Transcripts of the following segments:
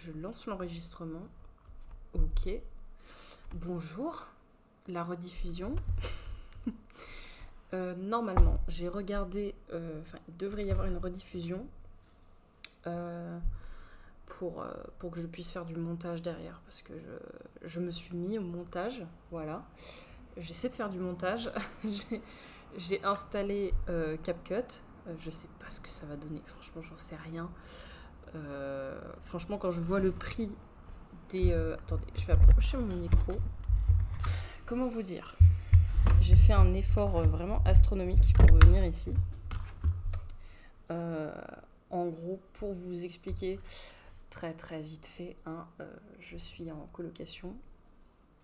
Je lance l'enregistrement. Ok. Bonjour. La rediffusion. Normalement, j'ai regardé... il devrait y avoir une rediffusion pour que je puisse faire du montage derrière. Parce que je me suis mis au montage. Voilà. J'essaie de faire du montage. j'ai installé CapCut. Je sais pas ce que ça va donner. Franchement, j'en sais rien. Franchement, quand je vois le prix des... attendez, je vais approcher mon micro. Comment vous dire ? J'ai fait un effort vraiment astronomique pour venir ici. En gros, pour vous expliquer très très vite fait, je suis en colocation,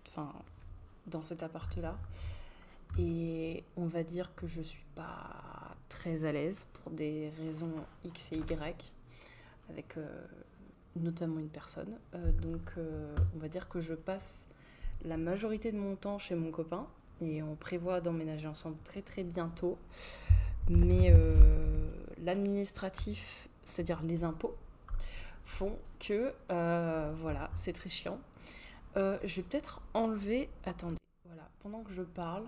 enfin dans cet appart-là, et on va dire que je suis pas très à l'aise pour des raisons X et Y, avec notamment une personne. Donc on va dire que je passe la majorité de mon temps chez mon copain, et on prévoit d'emménager ensemble très très bientôt. Mais l'administratif, c'est-à-dire les impôts, font que, voilà, c'est très chiant. Je vais peut-être enlever... Attendez, voilà, pendant que je parle,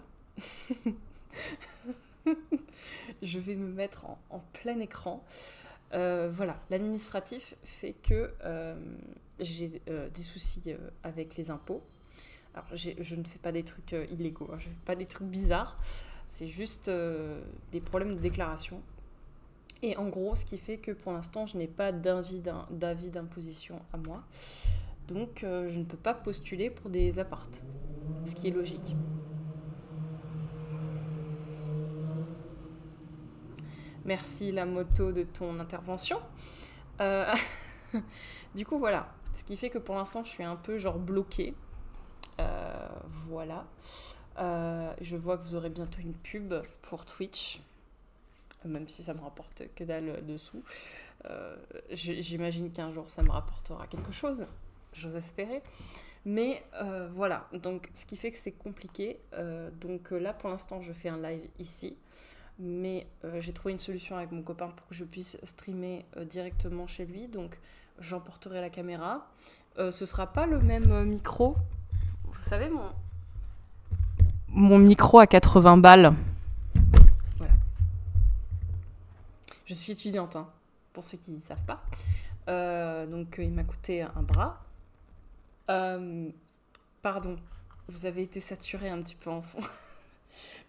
je vais me mettre en plein écran. Voilà, l'administratif fait que j'ai des soucis avec les impôts. Alors, je ne fais pas des trucs illégaux, je ne fais pas des trucs bizarres. C'est juste des problèmes de déclaration. Et en gros, ce qui fait que pour l'instant, je n'ai pas d'avis d'imposition à moi. Donc, je ne peux pas postuler pour des appartes. Ce qui est logique. Merci la moto de ton intervention. Euh, du coup, voilà. Ce qui fait que pour l'instant, je suis un peu genre bloquée. Voilà. Je vois que vous aurez bientôt une pub pour Twitch. Même si ça me rapporte que dalle dessous. J'imagine qu'un jour ça me rapportera quelque chose, j'ose espérer. Mais voilà, donc ce qui fait que c'est compliqué. Donc là pour l'instant je fais un live ici. Mais j'ai trouvé une solution avec mon copain pour que je puisse streamer directement chez lui. Donc j'emporterai la caméra. Ce sera pas le même micro. Vous savez, mon micro à 80 balles. Voilà. Je suis étudiante, hein, pour ceux qui ne savent pas. Donc il m'a coûté un bras. Pardon, vous avez été saturé un petit peu en son.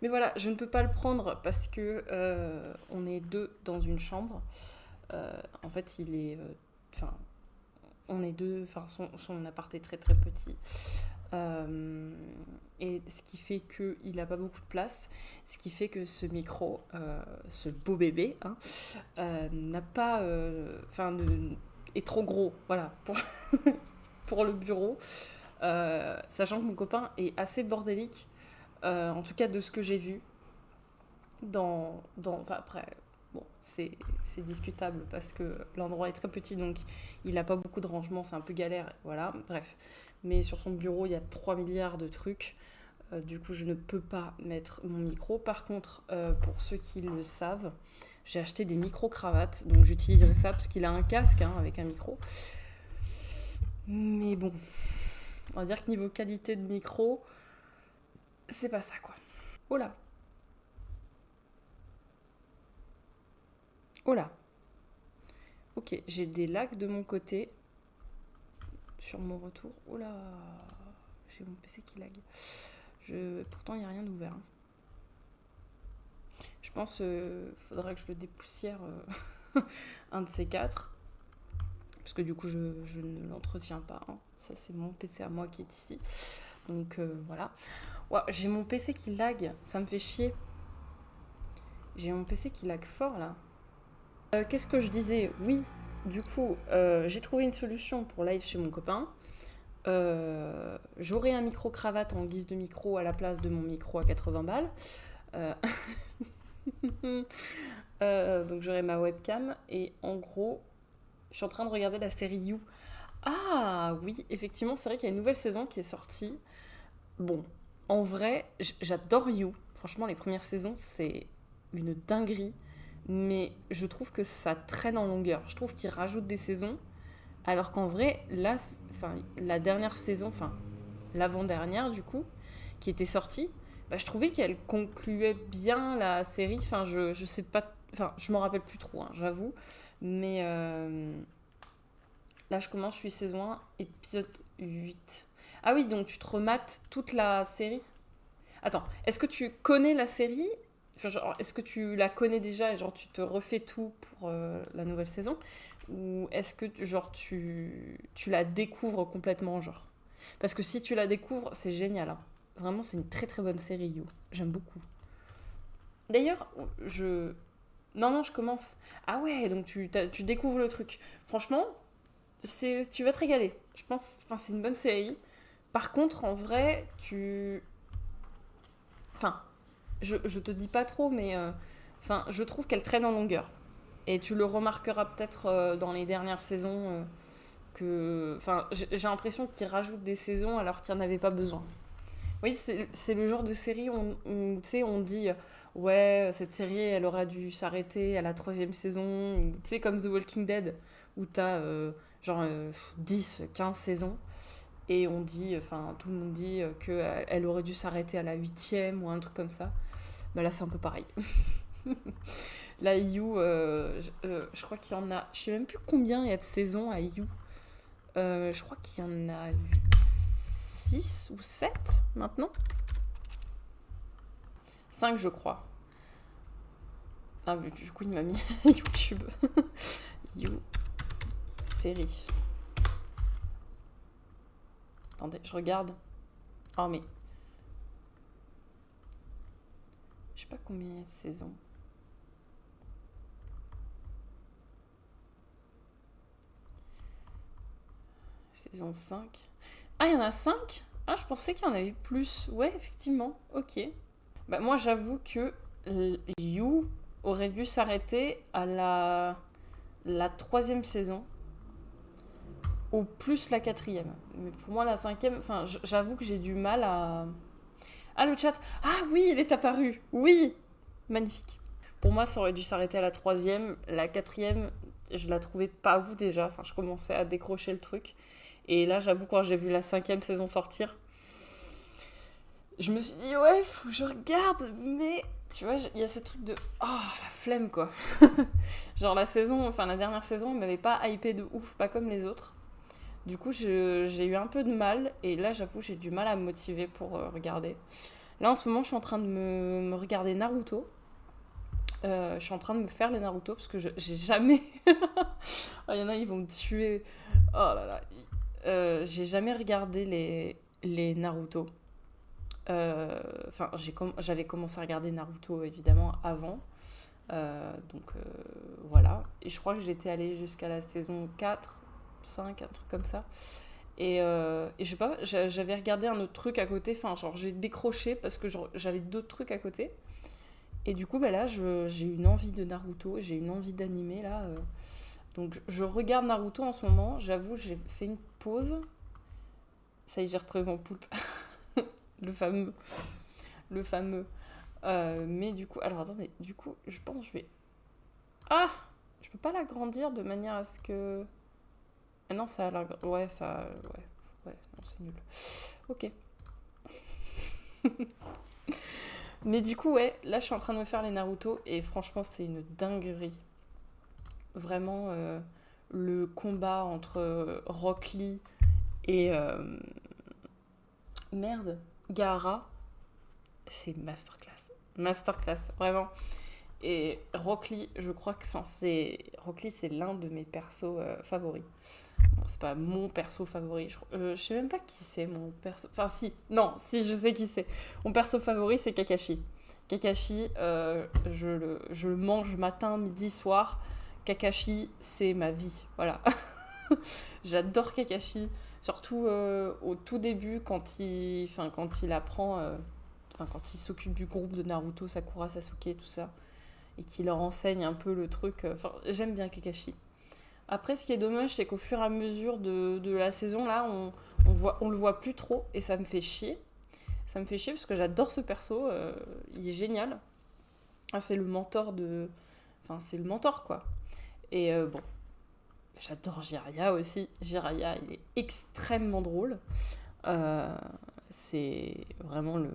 Mais voilà, je ne peux pas le prendre parce que on est deux dans une chambre. En fait, il est... on est deux, son appart est très très petit. Et ce qui fait qu'il n'a pas beaucoup de place, ce qui fait que ce micro, ce beau bébé, n'a pas, est trop gros, voilà, pour le bureau, sachant que mon copain est assez bordélique, en tout cas de ce que j'ai vu. Après, bon, c'est discutable parce que l'endroit est très petit, donc il n'a pas beaucoup de rangement, c'est un peu galère, voilà, bref. Mais sur son bureau, il y a 3 milliards de trucs. Du coup, je ne peux pas mettre mon micro. Par contre, pour ceux qui le savent, j'ai acheté des micro-cravates. Donc, j'utiliserai ça parce qu'il a un casque avec un micro. Mais bon, on va dire que niveau qualité de micro, c'est pas ça, quoi. Oh là. Oh là. Ok, j'ai des lags de mon côté sur mon retour. Oh là. J'ai mon PC qui lag. Pourtant, il n'y a rien d'ouvert. Je pense qu'il faudra que je le dépoussière un de ces quatre. Parce que du coup, je ne l'entretiens pas. Ça, c'est mon PC à moi qui est ici. Donc voilà. Ouais, j'ai mon PC qui lag. Ça me fait chier. J'ai mon PC qui lag fort là. Qu'est-ce que je disais ? Oui, du coup, j'ai trouvé une solution pour live chez mon copain. J'aurai un micro-cravate en guise de micro à la place de mon micro à 80 balles. Donc j'aurai ma webcam et en gros, je suis en train de regarder la série You. Ah oui, effectivement, c'est vrai qu'il y a une nouvelle saison qui est sortie. Bon, en vrai, j'adore You. Franchement, les premières saisons, c'est une dinguerie. Mais je trouve que ça traîne en longueur. Je trouve qu'ils rajoutent des saisons. Alors qu'en vrai, là, la dernière saison, l'avant-dernière du coup, qui était sortie, bah, je trouvais qu'elle concluait bien la série. Enfin, je sais pas, enfin, je m'en rappelle plus trop, hein, j'avoue. Mais là, je suis saison 1, épisode 8. Ah oui, donc tu te remates toute la série. Attends, est-ce que tu connais la série? Enfin, genre, est-ce que tu la connais déjà et genre tu te refais tout pour la nouvelle saison? Ou est-ce que genre tu la découvres complètement genre? Parce que si tu la découvres, c'est génial, hein. Vraiment, c'est une très très bonne série, You. J'aime beaucoup. D'ailleurs, je... Non, non, je commence. Ah ouais, donc tu découvres le truc. Franchement, tu vas te régaler. Je pense, enfin, c'est une bonne série. Par contre, en vrai, enfin, je te dis pas trop, mais je trouve qu'elle traîne en longueur. Et tu le remarqueras peut-être dans les dernières saisons j'ai l'impression qu'ils rajoutent des saisons alors qu'il n'y en avait pas besoin. Oui, c'est le genre de série où tu sais, on dit ouais, cette série elle aurait dû s'arrêter à la troisième saison. Tu sais, comme The Walking Dead, où t'as 10, 15 saisons. Et on dit, enfin, tout le monde dit qu'elle aurait dû s'arrêter à la huitième ou un truc comme ça. Bah là, c'est un peu pareil. La IU, je crois qu'il y en a. Je sais même plus combien il y a de saisons à IU. Je crois qu'il y en a 6 ou 7 maintenant. 5, je crois. Ah, mais du coup, il m'a mis YouTube. You série. Attendez, je regarde. Oh, mais. Je sais pas combien il y a de saisons. Saison 5. Ah, il y en a 5. Ah, je pensais qu'il y en avait plus. Ouais, effectivement. Ok. Bah, moi, j'avoue que You aurait dû s'arrêter à la troisième saison. Au plus la quatrième. Mais pour moi, la cinquième, enfin, j'avoue que j'ai du mal à... Ah, le chat. Ah oui, il est apparu. Oui. Magnifique. Pour moi, ça aurait dû s'arrêter à la troisième. La quatrième, je la trouvais pas ouf déjà. Enfin, je commençais à décrocher le truc. Et là, j'avoue, quand j'ai vu la cinquième saison sortir, je me suis dit, ouais, faut que je regarde. Mais, tu vois, il y a ce truc de... Oh, la flemme, quoi. Genre, la dernière saison, elle m'avait pas hypé de ouf, pas comme les autres. Du coup, j'ai eu un peu de mal. Et là, j'avoue, j'ai du mal à me motiver pour regarder. Là, en ce moment, je suis en train de me regarder Naruto. Je suis en train de me faire les Naruto parce que j'ai jamais. Il y en a, ils vont me tuer. Oh là là. J'ai jamais regardé les Naruto. J'avais commencé à regarder Naruto évidemment avant. Voilà. Et je crois que j'étais allée jusqu'à la saison 4, 5, un truc comme ça. Et je sais pas, j'avais regardé un autre truc à côté. Enfin, genre, j'ai décroché parce que j'avais d'autres trucs à côté. Et du coup, bah là, j'ai une envie de Naruto, j'ai une envie d'animé là. Donc, je regarde Naruto en ce moment. J'avoue, j'ai fait une pause. Ça y est, j'ai retrouvé mon poulpe. le fameux. Le fameux. Mais du coup, alors attendez, du coup, je pense que je vais. Ah! Je peux pas l'agrandir de manière à ce que. Ah non, ça a l'air. Ouais, ça. Ouais. Ouais, non, c'est nul. Ok. Mais du coup, ouais, là, je suis en train de me faire les Naruto et franchement, c'est une dinguerie. Vraiment, le combat entre Rock Lee et. Merde, Gaara, c'est masterclass. Masterclass, vraiment. Et Rock Lee, je crois que. Rock Lee, c'est l'un de mes persos favoris. Bon, c'est pas mon perso favori. Je sais même pas qui c'est mon perso. Enfin, si. Non, si, je sais qui c'est. Mon perso favori, c'est Kakashi. Kakashi, je le mange matin, midi, soir. Kakashi, c'est ma vie. Voilà. J'adore Kakashi. Surtout au tout début, quand il apprend. Quand il s'occupe du groupe de Naruto, Sakura, Sasuke, tout ça. Et qu'il leur enseigne un peu le truc. J'aime bien Kakashi. Après, ce qui est dommage, c'est qu'au fur et à mesure de la saison, là, on le voit plus trop et ça me fait chier. Ça me fait chier parce que j'adore ce perso, il est génial. Ah, c'est le mentor de... Enfin, c'est le mentor, quoi. Et bon, J'adore Jiraya aussi. Jiraya, il est extrêmement drôle. Euh, c'est vraiment le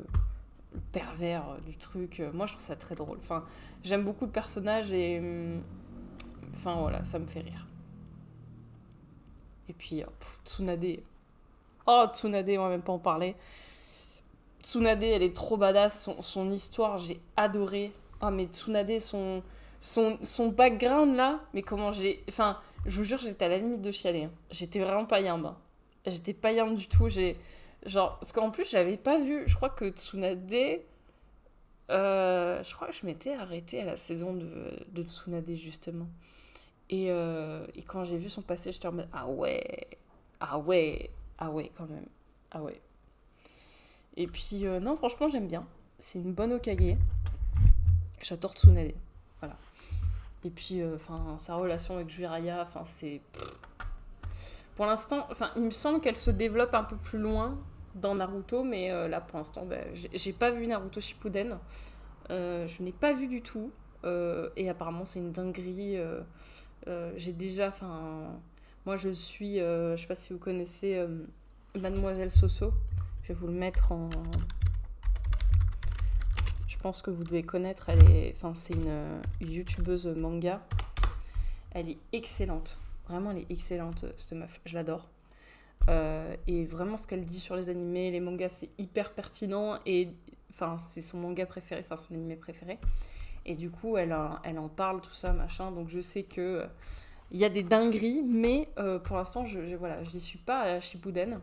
pervers du truc. Moi, je trouve ça très drôle. Enfin, j'aime beaucoup le personnage et... Enfin, voilà, ça me fait rire. Et puis, Tsunade. Oh, Tsunade, on va même pas en parler. Tsunade, elle est trop badass. Son histoire, j'ai adoré. Oh, mais Tsunade, son background là, mais comment j'ai. Enfin, je vous jure, j'étais à la limite de chialer. Hein. J'étais vraiment pas yambe. Hein. J'étais pas yambe du tout. Genre, parce qu'en plus, je l'avais pas vu. Je crois que Tsunade. Je crois que je m'étais arrêtée à la saison de Tsunade, justement. Et quand j'ai vu son passé, j'étais en mode ah ouais, ah ouais, ah ouais, quand même. Ah ouais. Et puis, non, franchement, j'aime bien. C'est une bonne Hokage. J'adore Tsunade. Voilà. Et puis, enfin, sa relation avec Jiraiya, enfin, c'est. Pour l'instant, enfin, il me semble qu'elle se développe un peu plus loin dans Naruto, mais là, pour l'instant, bah, j'ai pas vu Naruto Shippuden. Je n'ai pas vu du tout. Et apparemment, c'est une dinguerie. J'ai déjà, enfin, moi, je suis, je sais pas si vous connaissez Mademoiselle Soso. Je vais vous le mettre en. Je pense que vous devez connaître. Enfin, c'est une youtubeuse manga. Elle est excellente. Vraiment, elle est excellente, cette meuf. Je l'adore. Et vraiment, ce qu'elle dit sur les animés, les mangas, c'est hyper pertinent. Et enfin, c'est son manga préféré, enfin, son animé préféré. Et du coup, elle en parle, tout ça, machin. Donc, je sais que il y a des dingueries, mais pour l'instant, voilà, je n'y suis pas à Shippuden.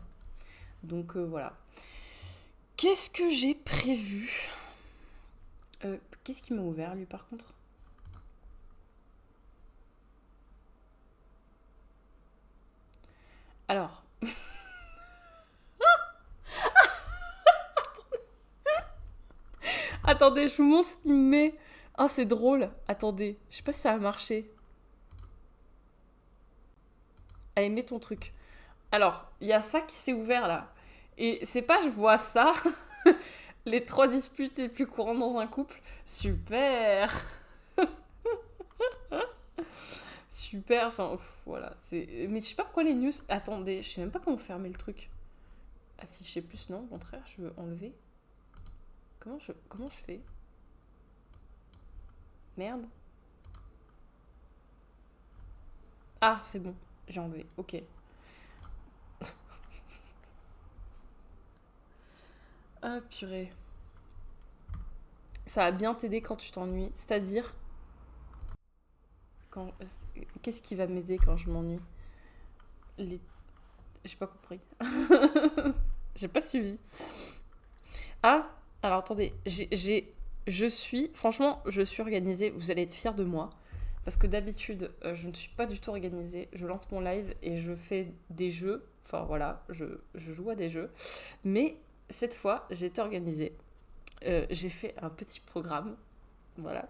Donc, voilà. Qu'est-ce que j'ai prévu Qu'est-ce qui m'a ouvert, lui, par contre? Alors, attendez, je vous montre ce qu'il me met. Ah, c'est drôle. Attendez, je sais pas si ça a marché. Allez, mets ton truc. Alors, il y a ça qui s'est ouvert là. Et c'est pas je vois ça. Les 3 disputes les plus courantes dans un couple. Super. Super. Enfin, voilà. Mais je sais pas pourquoi les news. Attendez, je sais même pas comment fermer le truc. Afficher plus, non. Au contraire, je veux enlever. Comment je fais? Merde. Ah, c'est bon. J'ai enlevé. Ok. Ah, purée. Ça va bien t'aider quand tu t'ennuies. C'est-à-dire, quand... qu'est-ce qui va m'aider quand je m'ennuie? Les... J'ai pas compris. J'ai pas suivi. Ah, alors attendez. Franchement, je suis organisée. Vous allez être fiers de moi. Parce que d'habitude, je ne suis pas du tout organisée. Je lance mon live et je fais des jeux. Enfin voilà, je joue à des jeux. Mais cette fois, j'ai été organisée. J'ai fait un petit programme. Voilà.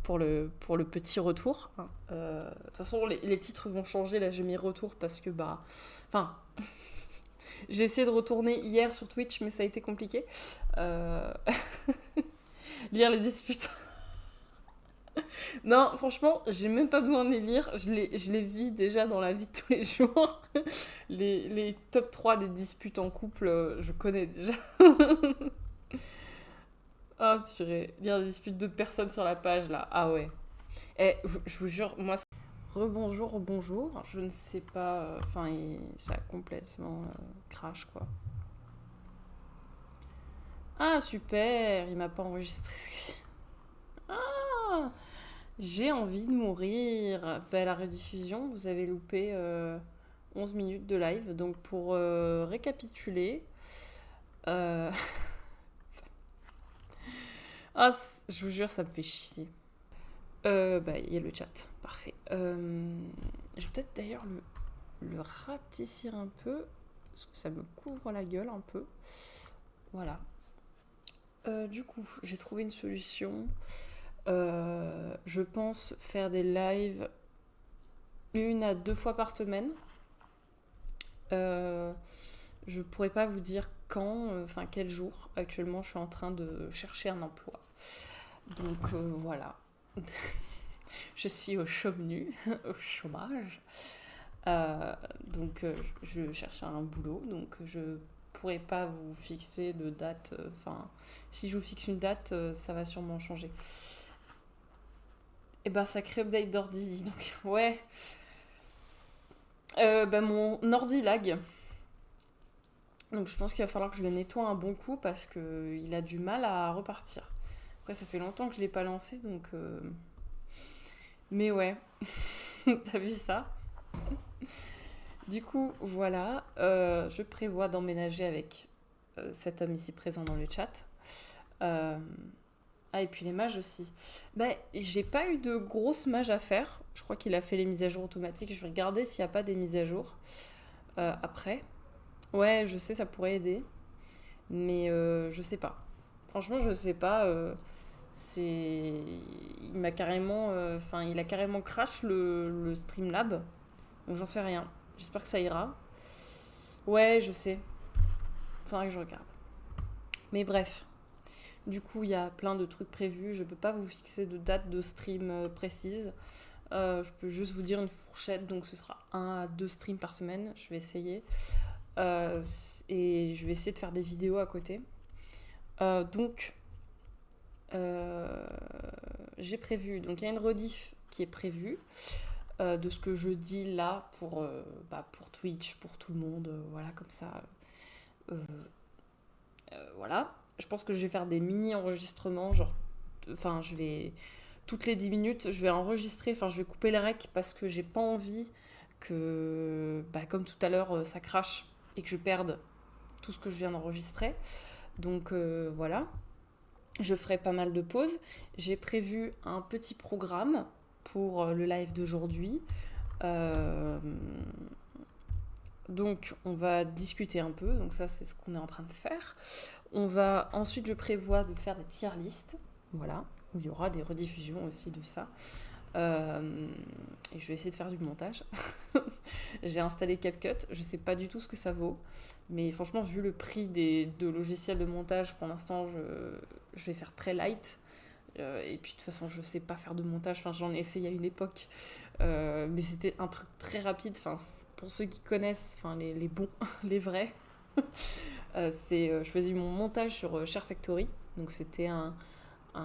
Pour le petit retour. Hein. De toute façon, les titres vont changer. Là, j'ai mis retour parce que, bah. Enfin. J'ai essayé de retourner hier sur Twitch, mais ça a été compliqué. Euh, Lire les disputes. Non, franchement, j'ai même pas besoin de les lire. Je les vis déjà dans la vie de tous les jours. Les top 3 des disputes en couple, je connais déjà. Oh purée, lire les disputes d'autres personnes sur la page là. Ah ouais. Eh, je vous jure, moi, rebonjour, bonjour. Je ne sais pas. Enfin, ça a complètement crash quoi. Ah super, il m'a pas enregistré. Ah, j'ai envie de mourir. Bah, la rediffusion, vous avez loupé 11 minutes de live. Donc pour récapituler, euh, ah, je vous jure, ça me fait chier. Bah, il y a le chat, parfait. Je vais peut-être d'ailleurs le rapetissir un peu, parce que ça me couvre la gueule un peu. Voilà. Du coup, j'ai trouvé une solution. Je pense faire des lives 1 à 2 fois par semaine. Je pourrais pas vous dire quand, enfin quel jour. Actuellement, je suis en train de chercher un emploi. Donc voilà. Je suis au chômage, au chômage. Donc je cherche un boulot, donc je pourrais pas vous fixer de date. Enfin, si je vous fixe une date, ça va sûrement changer. Et ben, sacré update d'ordi, dis donc. Ouais. Mon ordi lag. Donc je pense qu'il va falloir que je le nettoie un bon coup parce que il a du mal à repartir. Après, ça fait longtemps que je l'ai pas lancé, donc. Mais ouais, t'as vu ça? Du coup, voilà, je prévois d'emménager avec cet homme ici présent dans le chat. Euh, Ah, et puis les mages aussi. Ben, j'ai pas eu de grosses mages à faire. Je crois qu'il a fait les mises à jour automatiques. Je vais regarder s'il n'y a pas des mises à jour après. Ouais, je sais, ça pourrait aider. Mais je sais pas. Franchement, je sais pas. C'est. Il m'a carrément. Enfin, il a carrément crash le Streamlab. Donc j'en sais rien. J'espère que ça ira. Ouais, je sais. Faudra que je regarde. Mais bref. Du coup, il y a plein de trucs prévus. Je peux pas vous fixer de date de stream précise. Je peux juste vous dire une fourchette. Donc ce sera 1 à 2 streams par semaine. Je vais essayer. Et je vais essayer de faire des vidéos à côté. Donc, j'ai prévu. Donc il y a une rediff qui est prévue. De ce que je dis là pour Twitch, pour tout le monde, voilà, comme ça. Euh, voilà. Je pense que je vais faire des mini-enregistrements, genre, enfin, toutes les 10 minutes, je vais enregistrer, enfin, je vais couper les recs parce que j'ai pas envie que, comme tout à l'heure, ça crache et que je perde tout ce que je viens d'enregistrer. Donc, voilà. Je ferai pas mal de pauses. J'ai prévu un petit programme pour le live d'aujourd'hui. Donc on va discuter un peu, donc ça c'est ce qu'on est en train de faire. Ensuite je prévois de faire des tier lists, voilà, où il y aura des rediffusions aussi de ça. Et je vais essayer de faire du montage. J'ai installé CapCut, je sais pas du tout ce que ça vaut, mais franchement vu le prix de logiciels de montage, pour l'instant je vais faire très light. Et puis de toute façon je sais pas faire de montage, enfin j'en ai fait il y a une époque, mais c'était un truc très rapide, enfin pour ceux qui connaissent, enfin les bons, les vrais, je faisais mon montage sur Share Factory, donc c'était un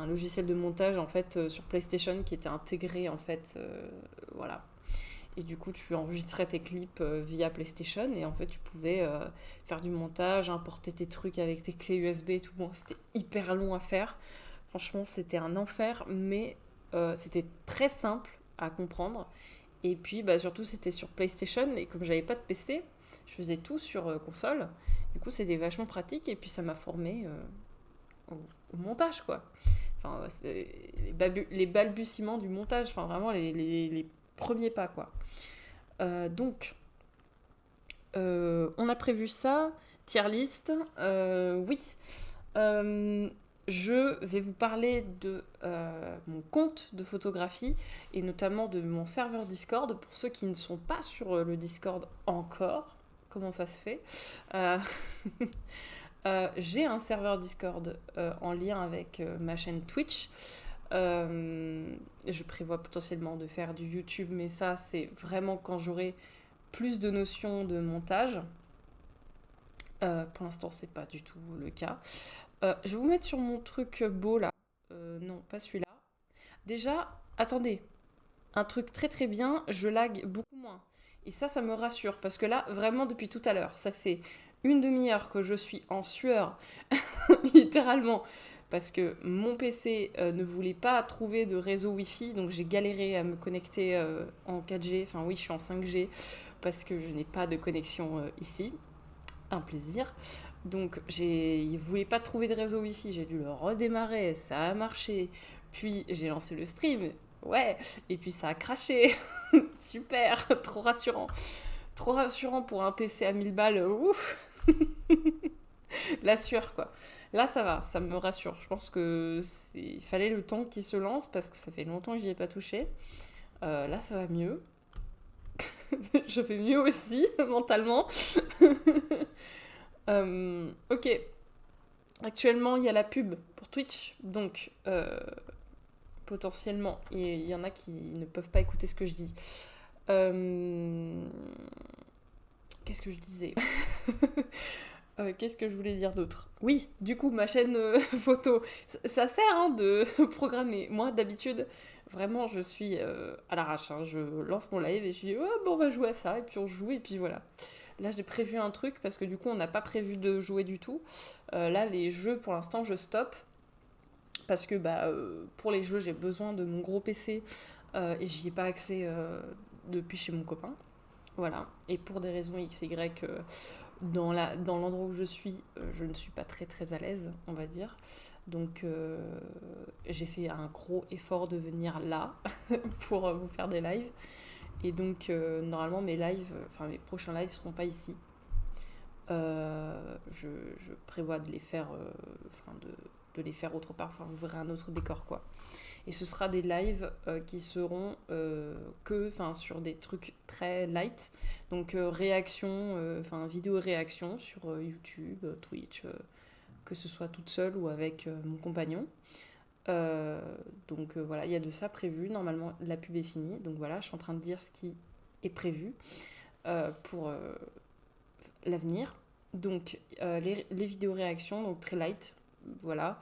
logiciel de montage en fait sur PlayStation qui était intégré en fait, voilà. Et du coup tu enregistrais tes clips via PlayStation et en fait tu pouvais faire du montage, importer tes trucs avec tes clés USB et tout. Bon, c'était hyper long à faire. Franchement, c'était un enfer, mais c'était très simple à comprendre. Et puis, surtout, c'était sur PlayStation. Et comme j'avais pas de PC, je faisais tout sur console. Du coup, c'était vachement pratique. Et puis, ça m'a formé au montage, quoi. Enfin, c'est les balbutiements du montage. Enfin, vraiment, les premiers pas, quoi. Donc, on a prévu ça. Tier list. Oui. Je vais vous parler de mon compte de photographie et notamment de mon serveur Discord. Pour ceux qui ne sont pas sur le Discord encore, comment ça se fait? Euh, J'ai un serveur Discord en lien avec ma chaîne Twitch. Je prévois potentiellement de faire du YouTube, mais ça, c'est vraiment quand j'aurai plus de notions de montage. Pour l'instant, c'est pas du tout le cas. Je vais vous mettre sur mon truc beau là. Non, pas celui-là. Déjà, attendez. Un truc très très bien, je lag beaucoup moins. Et ça me rassure parce que là, vraiment depuis tout à l'heure, ça fait une demi-heure que je suis en sueur, littéralement, parce que mon PC ne voulait pas trouver de réseau Wi-Fi, donc j'ai galéré à me connecter en 4G. Enfin oui, je suis en 5G parce que je n'ai pas de connexion ici. Un plaisir. Donc il ne voulait pas trouver de réseau Wi-Fi, j'ai dû le redémarrer, ça a marché. Puis j'ai lancé le stream, ouais, et puis ça a craché. Super, trop rassurant. Trop rassurant pour un PC à 1000 balles, ouf. La sueur quoi. Là ça va, ça me rassure. Je pense que il fallait le temps qu'il se lance parce que ça fait longtemps que j'y ai pas touché. Là ça va mieux. Je fais mieux aussi mentalement. Ok. Actuellement, il y a la pub pour Twitch, donc potentiellement, il y en a qui ne peuvent pas écouter ce que je dis. Euh, Qu'est-ce que je disais? Qu'est-ce que je voulais dire d'autre? Oui, du coup, ma chaîne photo, ça sert hein, de programmer. Moi, d'habitude, vraiment, je suis à l'arrache. Hein. Je lance mon live et je dis, oh, bon, on va jouer à ça, et puis on joue, et puis voilà. Là, j'ai prévu un truc parce que du coup, on n'a pas prévu de jouer du tout. Là, les jeux, pour l'instant, je stoppe parce que pour les jeux, j'ai besoin de mon gros PC et j'y ai pas accès depuis chez mon copain. Voilà. Et pour des raisons X, Y, dans l'endroit où je ne suis pas très très à l'aise, on va dire. Donc j'ai fait un gros effort de venir là pour vous faire des lives. Et donc normalement mes prochains lives seront pas ici. Je prévois de les faire, de les faire autre part. Enfin, vous verrez un autre décor quoi. Et ce sera des lives qui seront sur des trucs très light. Donc réaction, vidéo réaction sur YouTube, Twitch, que ce soit toute seule ou avec mon compagnon. Voilà, il y a de ça prévu. Normalement, la pub est finie. Donc voilà, je suis en train de dire ce qui est prévu pour l'avenir. Donc les vidéos réactions, donc très light, voilà.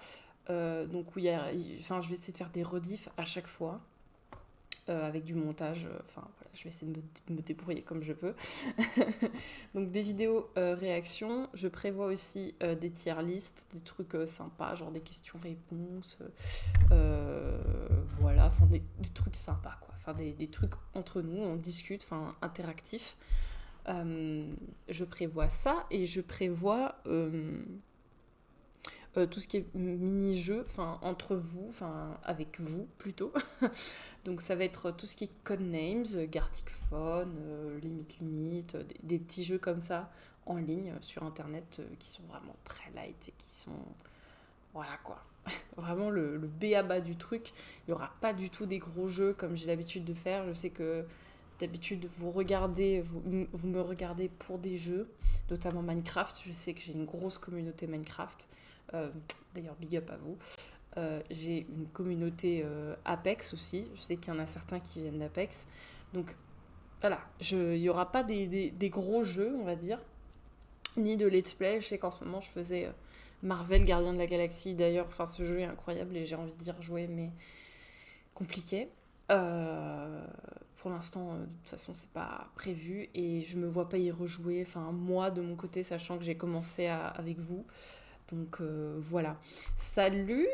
Donc oui, je vais essayer de faire des rediffs à chaque fois. Avec du montage, voilà, je vais essayer de me débrouiller comme je peux. Donc des vidéos réactions, je prévois aussi des tier lists, des trucs sympas, genre des questions-réponses, voilà, des trucs sympas quoi, des trucs entre nous, on discute, interactif. Je prévois ça et je prévois tout ce qui est mini-jeu, entre vous, avec vous plutôt. Donc ça va être tout ce qui est Codenames, Gartic Phone, Limite, des petits jeux comme ça en ligne sur internet qui sont vraiment très light et qui sont... Voilà quoi. Vraiment le b.a.-ba du truc. Il n'y aura pas du tout des gros jeux comme j'ai l'habitude de faire. Je sais que d'habitude vous me regardez pour des jeux, notamment Minecraft. Je sais que j'ai une grosse communauté Minecraft. D'ailleurs big up à vous. J'ai une communauté Apex aussi. Je sais qu'il y en a certains qui viennent d'Apex. Donc voilà, il n'y aura pas des gros jeux, on va dire, ni de let's play. Je sais qu'en ce moment, je faisais Marvel Gardien de la Galaxie. D'ailleurs, ce jeu est incroyable et j'ai envie d'y rejouer, mais compliqué. Pour l'instant, de toute façon, c'est pas prévu et je me vois pas y rejouer. Moi, de mon côté, sachant que j'ai commencé avec vous. Donc voilà. Salut,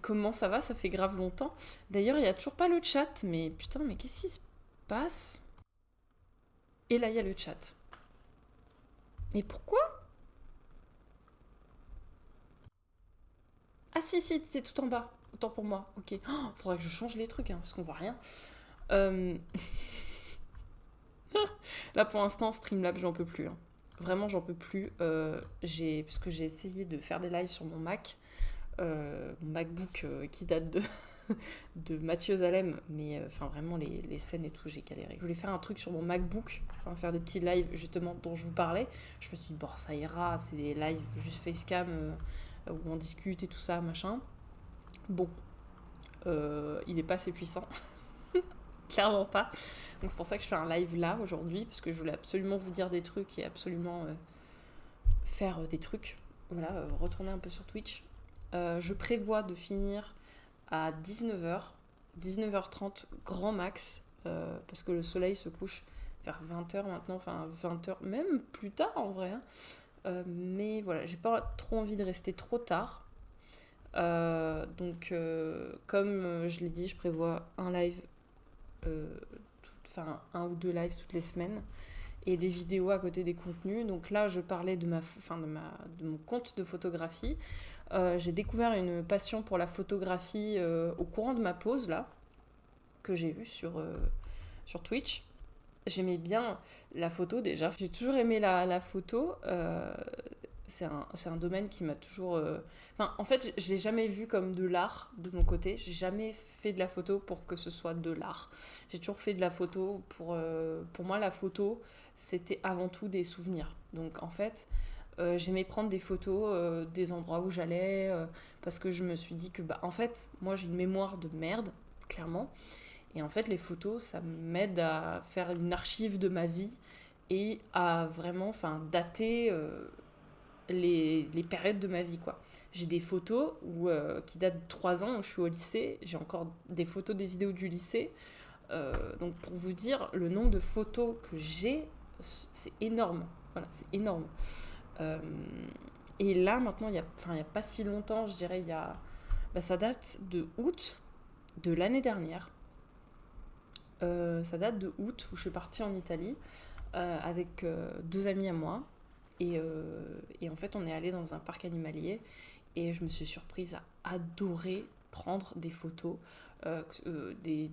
comment ça va? Ça fait grave longtemps. D'ailleurs, il n'y a toujours pas le chat, mais putain, mais qu'est-ce qui se passe? Et là, il y a le chat. Mais pourquoi? Ah si, c'est tout en bas. Autant pour moi, ok. Oh, faudra que je change les trucs, hein, parce qu'on voit rien. Euh, Là, pour l'instant, Streamlabs, j'en peux plus. Hein. Vraiment, j'en peux plus. Parce que j'ai essayé de faire des lives sur mon Mac. Mon MacBook qui date de Mathieu Zalem, mais vraiment les scènes et tout, j'ai galéré. Je voulais faire un truc sur mon MacBook, faire des petits lives justement dont je vous parlais. Je me suis dit, bon, ça ira, c'est des lives juste facecam où on discute et tout ça, machin. Bon, il n'est pas assez puissant, clairement pas. Donc c'est pour ça que je fais un live là aujourd'hui, parce que je voulais absolument vous dire des trucs et absolument faire des trucs. Voilà, retourner un peu sur Twitch. Je prévois de finir à 19h30 grand max, parce que le soleil se couche vers 20h maintenant, 20h, même plus tard en vrai. Mais voilà, j'ai pas trop envie de rester trop tard. Donc, comme je l'ai dit, je prévois un live, un ou deux lives toutes les semaines et des vidéos à côté des contenus. Donc là, je parlais de mon compte de photographie. J'ai découvert une passion pour la photographie au courant de ma pause là, que j'ai vue sur Twitch. J'aimais bien la photo déjà. J'ai toujours aimé la photo. C'est un domaine qui m'a toujours... en fait, je l'ai jamais vu comme de l'art de mon côté. J'ai jamais fait de la photo pour que ce soit de l'art. J'ai toujours fait de la photo pour moi, la photo, c'était avant tout des souvenirs. Donc en fait, j'aimais prendre des photos des endroits où j'allais parce que je me suis dit que, en fait, moi j'ai une mémoire de merde, clairement. Et en fait, les photos, ça m'aide à faire une archive de ma vie et à vraiment dater les périodes de ma vie, quoi. J'ai des photos qui datent de 3 ans où je suis au lycée. J'ai encore des photos des vidéos du lycée. Donc pour vous dire, le nombre de photos que j'ai, c'est énorme. Voilà, c'est énorme. Euh, et là, maintenant, il y a pas si longtemps, je dirais, ça date de août de l'année dernière. Ça date de août où je suis partie en Italie avec 2 amis à moi. Et en fait, on est allé dans un parc animalier et je me suis surprise à adorer prendre des photos des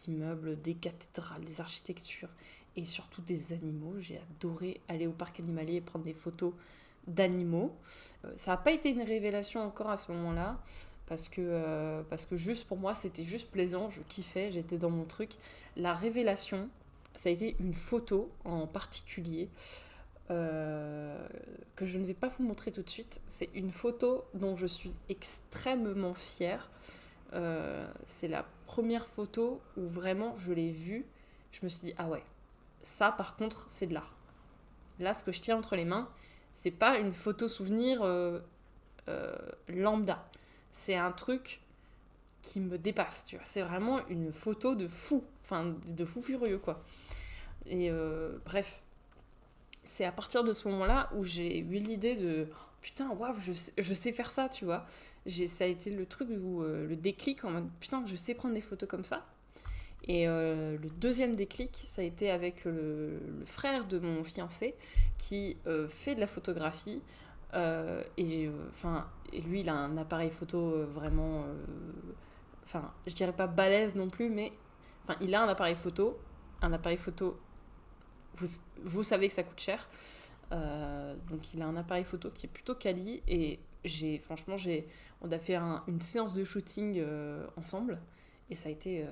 immeubles, des cathédrales, des architectures et surtout des animaux. J'ai adoré aller au parc animalier et prendre des photos d'animaux. Ça n'a pas été une révélation encore à ce moment-là parce que juste pour moi, c'était juste plaisant, je kiffais, j'étais dans mon truc. La révélation, ça a été une photo en particulier que je ne vais pas vous montrer tout de suite. C'est une photo dont je suis extrêmement fière. C'est la première photo où vraiment je l'ai vue. Je me suis dit, ah ouais, ça par contre, c'est de l'art. Là, ce que je tiens entre les mains, c'est pas une photo souvenir lambda. C'est un truc qui me dépasse, tu vois. C'est vraiment une photo de fou, de fou furieux, quoi. Et bref, c'est à partir de ce moment-là où j'ai eu l'idée de putain, waouh, je sais faire ça, tu vois. Ça a été le truc où le déclic en mode putain, je sais prendre des photos comme ça. Et le deuxième déclic, ça a été avec le frère de mon fiancé qui fait de la photographie. Et lui, il a un appareil photo vraiment. Je dirais pas balèze non plus, mais. Il a un appareil photo. Un appareil photo vous savez que ça coûte cher. Donc il a un appareil photo qui est plutôt quali et on a fait une séance de shooting ensemble et ça a été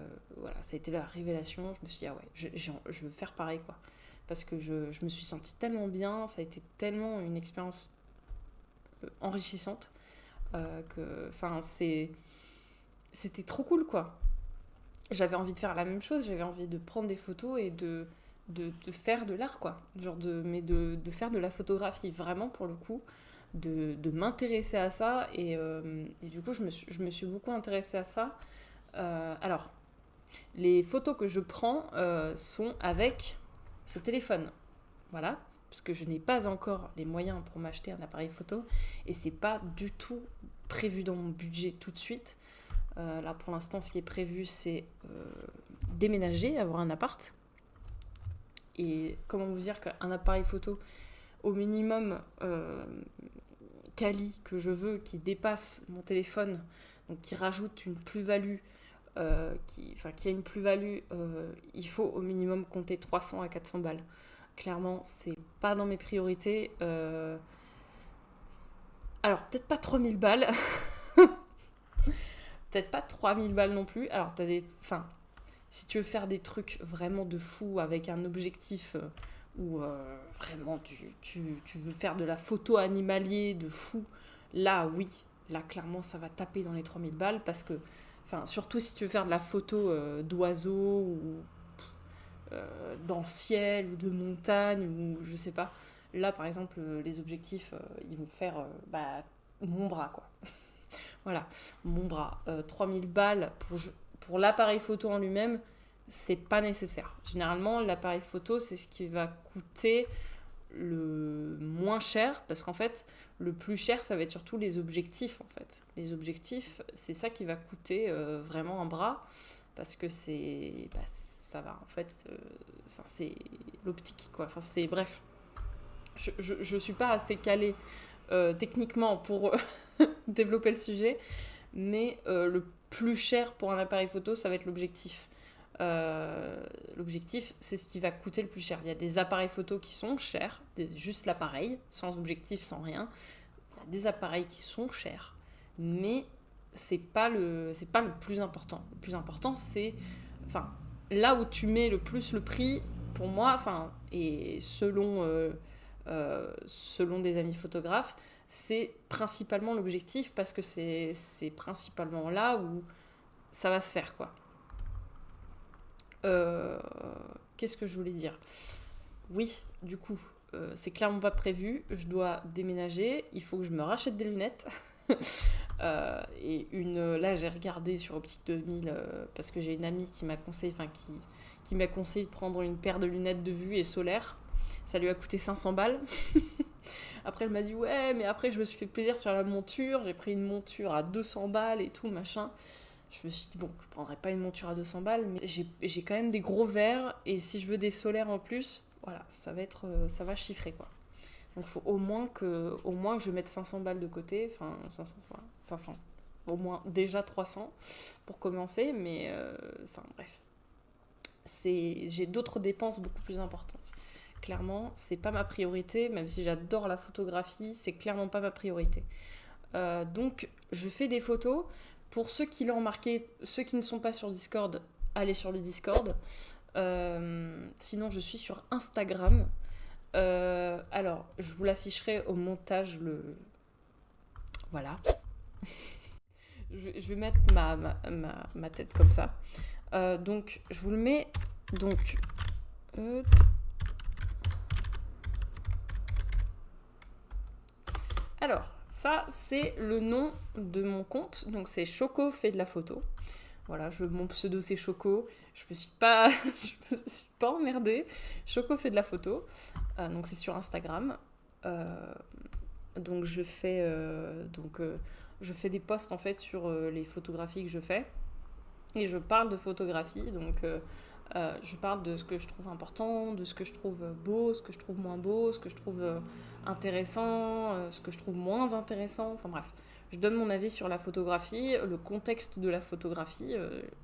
la révélation. Je me suis dit ah ouais, je veux faire pareil, quoi, parce que je me suis sentie tellement bien, ça a été tellement une expérience enrichissante c'était trop cool, quoi. J'avais envie de faire la même chose, j'avais envie de prendre des photos et de faire de l'art, quoi. Mais de faire de la photographie, vraiment, pour le coup, de m'intéresser à ça. Et du coup, je me suis beaucoup intéressée à ça. Alors, les photos que je prends sont avec ce téléphone. Voilà. Parce que je n'ai pas encore les moyens pour m'acheter un appareil photo. Et c'est pas du tout prévu dans mon budget tout de suite. Là, pour l'instant, ce qui est prévu, c'est déménager, avoir un appart. Et comment vous dire qu'un appareil photo au minimum quali que je veux, qui dépasse mon téléphone, donc qui rajoute une plus-value, qui a une plus-value, il faut au minimum compter 300 à 400 balles. Clairement, c'est pas dans mes priorités. Alors, peut-être pas 3000 balles. Peut-être pas 3000 balles non plus. Alors, si tu veux faire des trucs vraiment de fou avec un objectif où vraiment tu veux faire de la photo animalier de fou, là oui, là clairement ça va taper dans les 3000 balles parce que, surtout si tu veux faire de la photo d'oiseaux ou dans le ciel ou de montagne ou je sais pas. Là par exemple, les objectifs ils vont faire mon bras, quoi. Voilà, mon bras. 3000 balles pour l'appareil photo en lui-même, c'est pas nécessaire. Généralement, l'appareil photo, c'est ce qui va coûter le moins cher, parce qu'en fait, le plus cher, ça va être surtout les objectifs, en fait. Les objectifs, c'est ça qui va coûter vraiment un bras, parce que ça va, en fait, c'est l'optique, quoi. Bref, je suis pas assez calée techniquement pour développer le sujet, mais le plus cher pour un appareil photo, ça va être l'objectif. L'objectif, c'est ce qui va coûter le plus cher. Il y a des appareils photo qui sont chers, juste l'appareil, sans objectif, sans rien. Il y a des appareils qui sont chers, mais c'est pas le plus important. Le plus important, c'est là où tu mets le plus le prix, pour moi, et selon des amis photographes, c'est principalement l'objectif, parce que c'est principalement là où ça va se faire, quoi. Euh, Qu'est-ce que je voulais dire? Oui, du coup, c'est clairement pas prévu. Je dois déménager. Il faut que je me rachète des lunettes. Là, j'ai regardé sur Optique 2000 parce que j'ai une amie qui m'a conseillé, qui m'a conseillé de prendre une paire de lunettes de vue et solaire. Ça lui a coûté 500 balles. Après, elle m'a dit ouais, mais après, je me suis fait plaisir sur la monture. J'ai pris une monture à 200 balles et tout, machin. Je me suis dit, bon, je prendrai pas une monture à 200 balles, mais j'ai quand même des gros verres, et si je veux des solaires en plus, voilà, ça va chiffrer, quoi. Donc il faut au moins que je mette 500 balles de côté, enfin 500, voilà, 500, au moins déjà 300 pour commencer, mais enfin bref. J'ai d'autres dépenses beaucoup plus importantes. Clairement, c'est pas ma priorité, même si j'adore la photographie, c'est clairement pas ma priorité. Donc, je fais des photos. Pour ceux qui l'ont remarqué, ceux qui ne sont pas sur Discord, allez sur le Discord. Sinon, je suis sur Instagram. Alors, je vous l'afficherai au montage. Voilà. Je vais mettre ma tête comme ça. Donc, je vous le mets. Donc, alors, ça, c'est le nom de mon compte. Donc, c'est Choco fait de la photo. Voilà, mon pseudo, c'est Choco. Je me suis pas, je me suis pas emmerdée. Choco fait de la photo. Donc, c'est sur Instagram. Donc, je fais des posts, en fait, sur les photographies que je fais. Et je parle de photographie. Donc, je parle de ce que je trouve important, de ce que je trouve beau, ce que je trouve moins beau, ce que je trouve intéressant, ce que je trouve moins intéressant. Enfin bref, je donne mon avis sur la photographie, le contexte de la photographie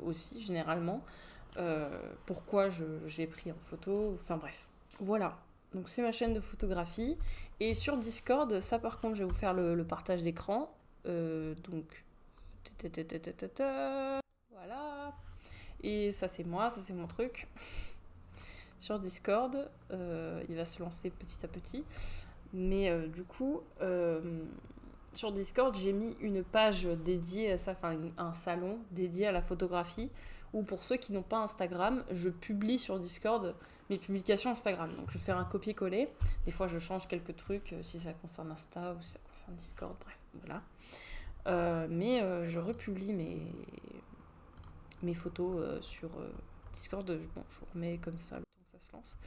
aussi généralement, pourquoi j'ai pris en photo, enfin bref. Voilà, donc c'est ma chaîne de photographie. Et sur Discord, ça par contre, je vais vous faire le partage d'écran. Donc, voilà. Et ça c'est moi, ça c'est mon truc. Sur Discord, il va se lancer petit à petit. Mais du coup, sur Discord, j'ai mis une page dédiée à ça, enfin un salon dédié à la photographie, où pour ceux qui n'ont pas Instagram, je publie sur Discord mes publications Instagram. Donc je fais un copier-coller. Des fois, je change quelques trucs si ça concerne Insta ou si ça concerne Discord, bref, voilà. Mais je republie mes photos sur Discord. Bon, je vous remets comme ça le temps que ça se lance.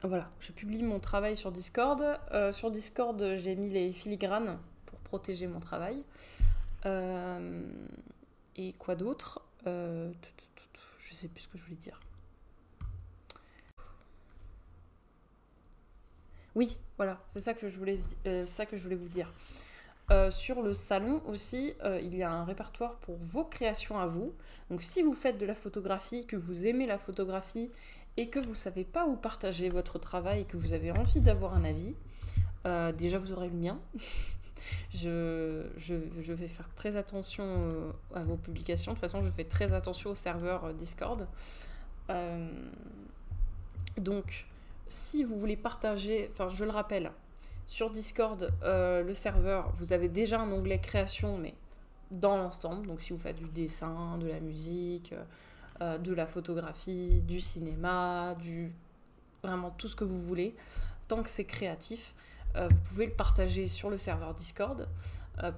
Voilà, je publie mon travail sur Discord. Sur Discord, j'ai mis les filigranes pour protéger mon travail. Et quoi d'autre Je sais plus ce que je voulais dire. Oui, voilà, c'est ça que je voulais vous dire. Sur le salon aussi, il y a un répertoire pour vos créations à vous. Donc si vous faites de la photographie, que vous aimez la photographie et que vous ne savez pas où partager votre travail et que vous avez envie d'avoir un avis, déjà vous aurez le mien. Je vais faire très attention à vos publications. De toute façon, je fais très attention au serveur Discord. Donc, si vous voulez partager, enfin je le rappelle, sur Discord, le serveur, vous avez déjà un onglet création, mais dans l'ensemble. Donc si vous faites du dessin, de la musique, de la photographie, du cinéma, vraiment tout ce que vous voulez, tant que c'est créatif, vous pouvez le partager sur le serveur Discord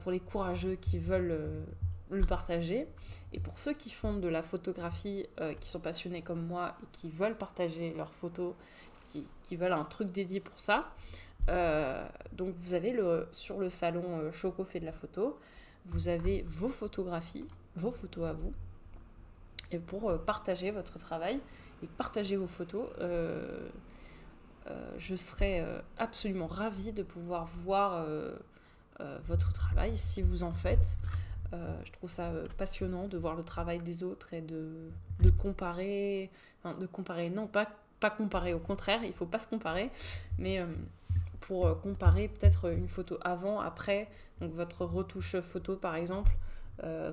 pour les courageux qui veulent le partager. Et pour ceux qui font de la photographie, qui sont passionnés comme moi et qui veulent partager leurs photos, qui veulent un truc dédié pour ça, donc vous avez sur le salon Choco fait de la photo, vous avez vos photographies, vos photos à vous, et pour partager votre travail et partager vos photos, je serais absolument ravie de pouvoir voir votre travail si vous en faites. Je trouve ça passionnant de voir le travail des autres et de comparer, enfin, non pas comparer, au contraire, il ne faut pas se comparer, mais pour comparer peut-être une photo avant, après, donc votre retouche photo par exemple,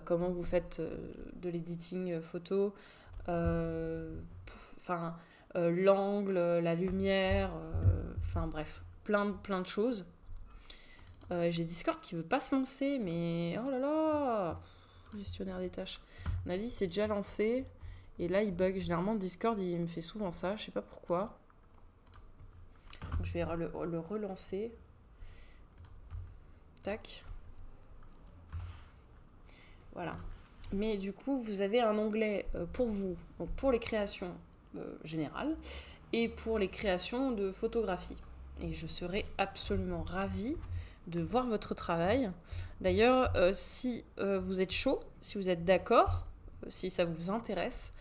comment vous faites de l'editing photo, l'angle, la lumière, enfin bref, plein de choses. J'ai Discord qui veut pas se lancer, mais oh là là, gestionnaire des tâches. mon avis, c'est déjà lancé. Et là, il bug. Généralement, Discord, il me fait souvent ça. Je sais pas pourquoi. Donc, je vais le relancer. Tac. Voilà. Mais du coup, vous avez un onglet pour vous, donc pour les créations générales et pour les créations de photographie. Et je serai absolument ravie de voir votre travail. D'ailleurs, si vous êtes chaud, si vous êtes d'accord, si ça vous intéresse,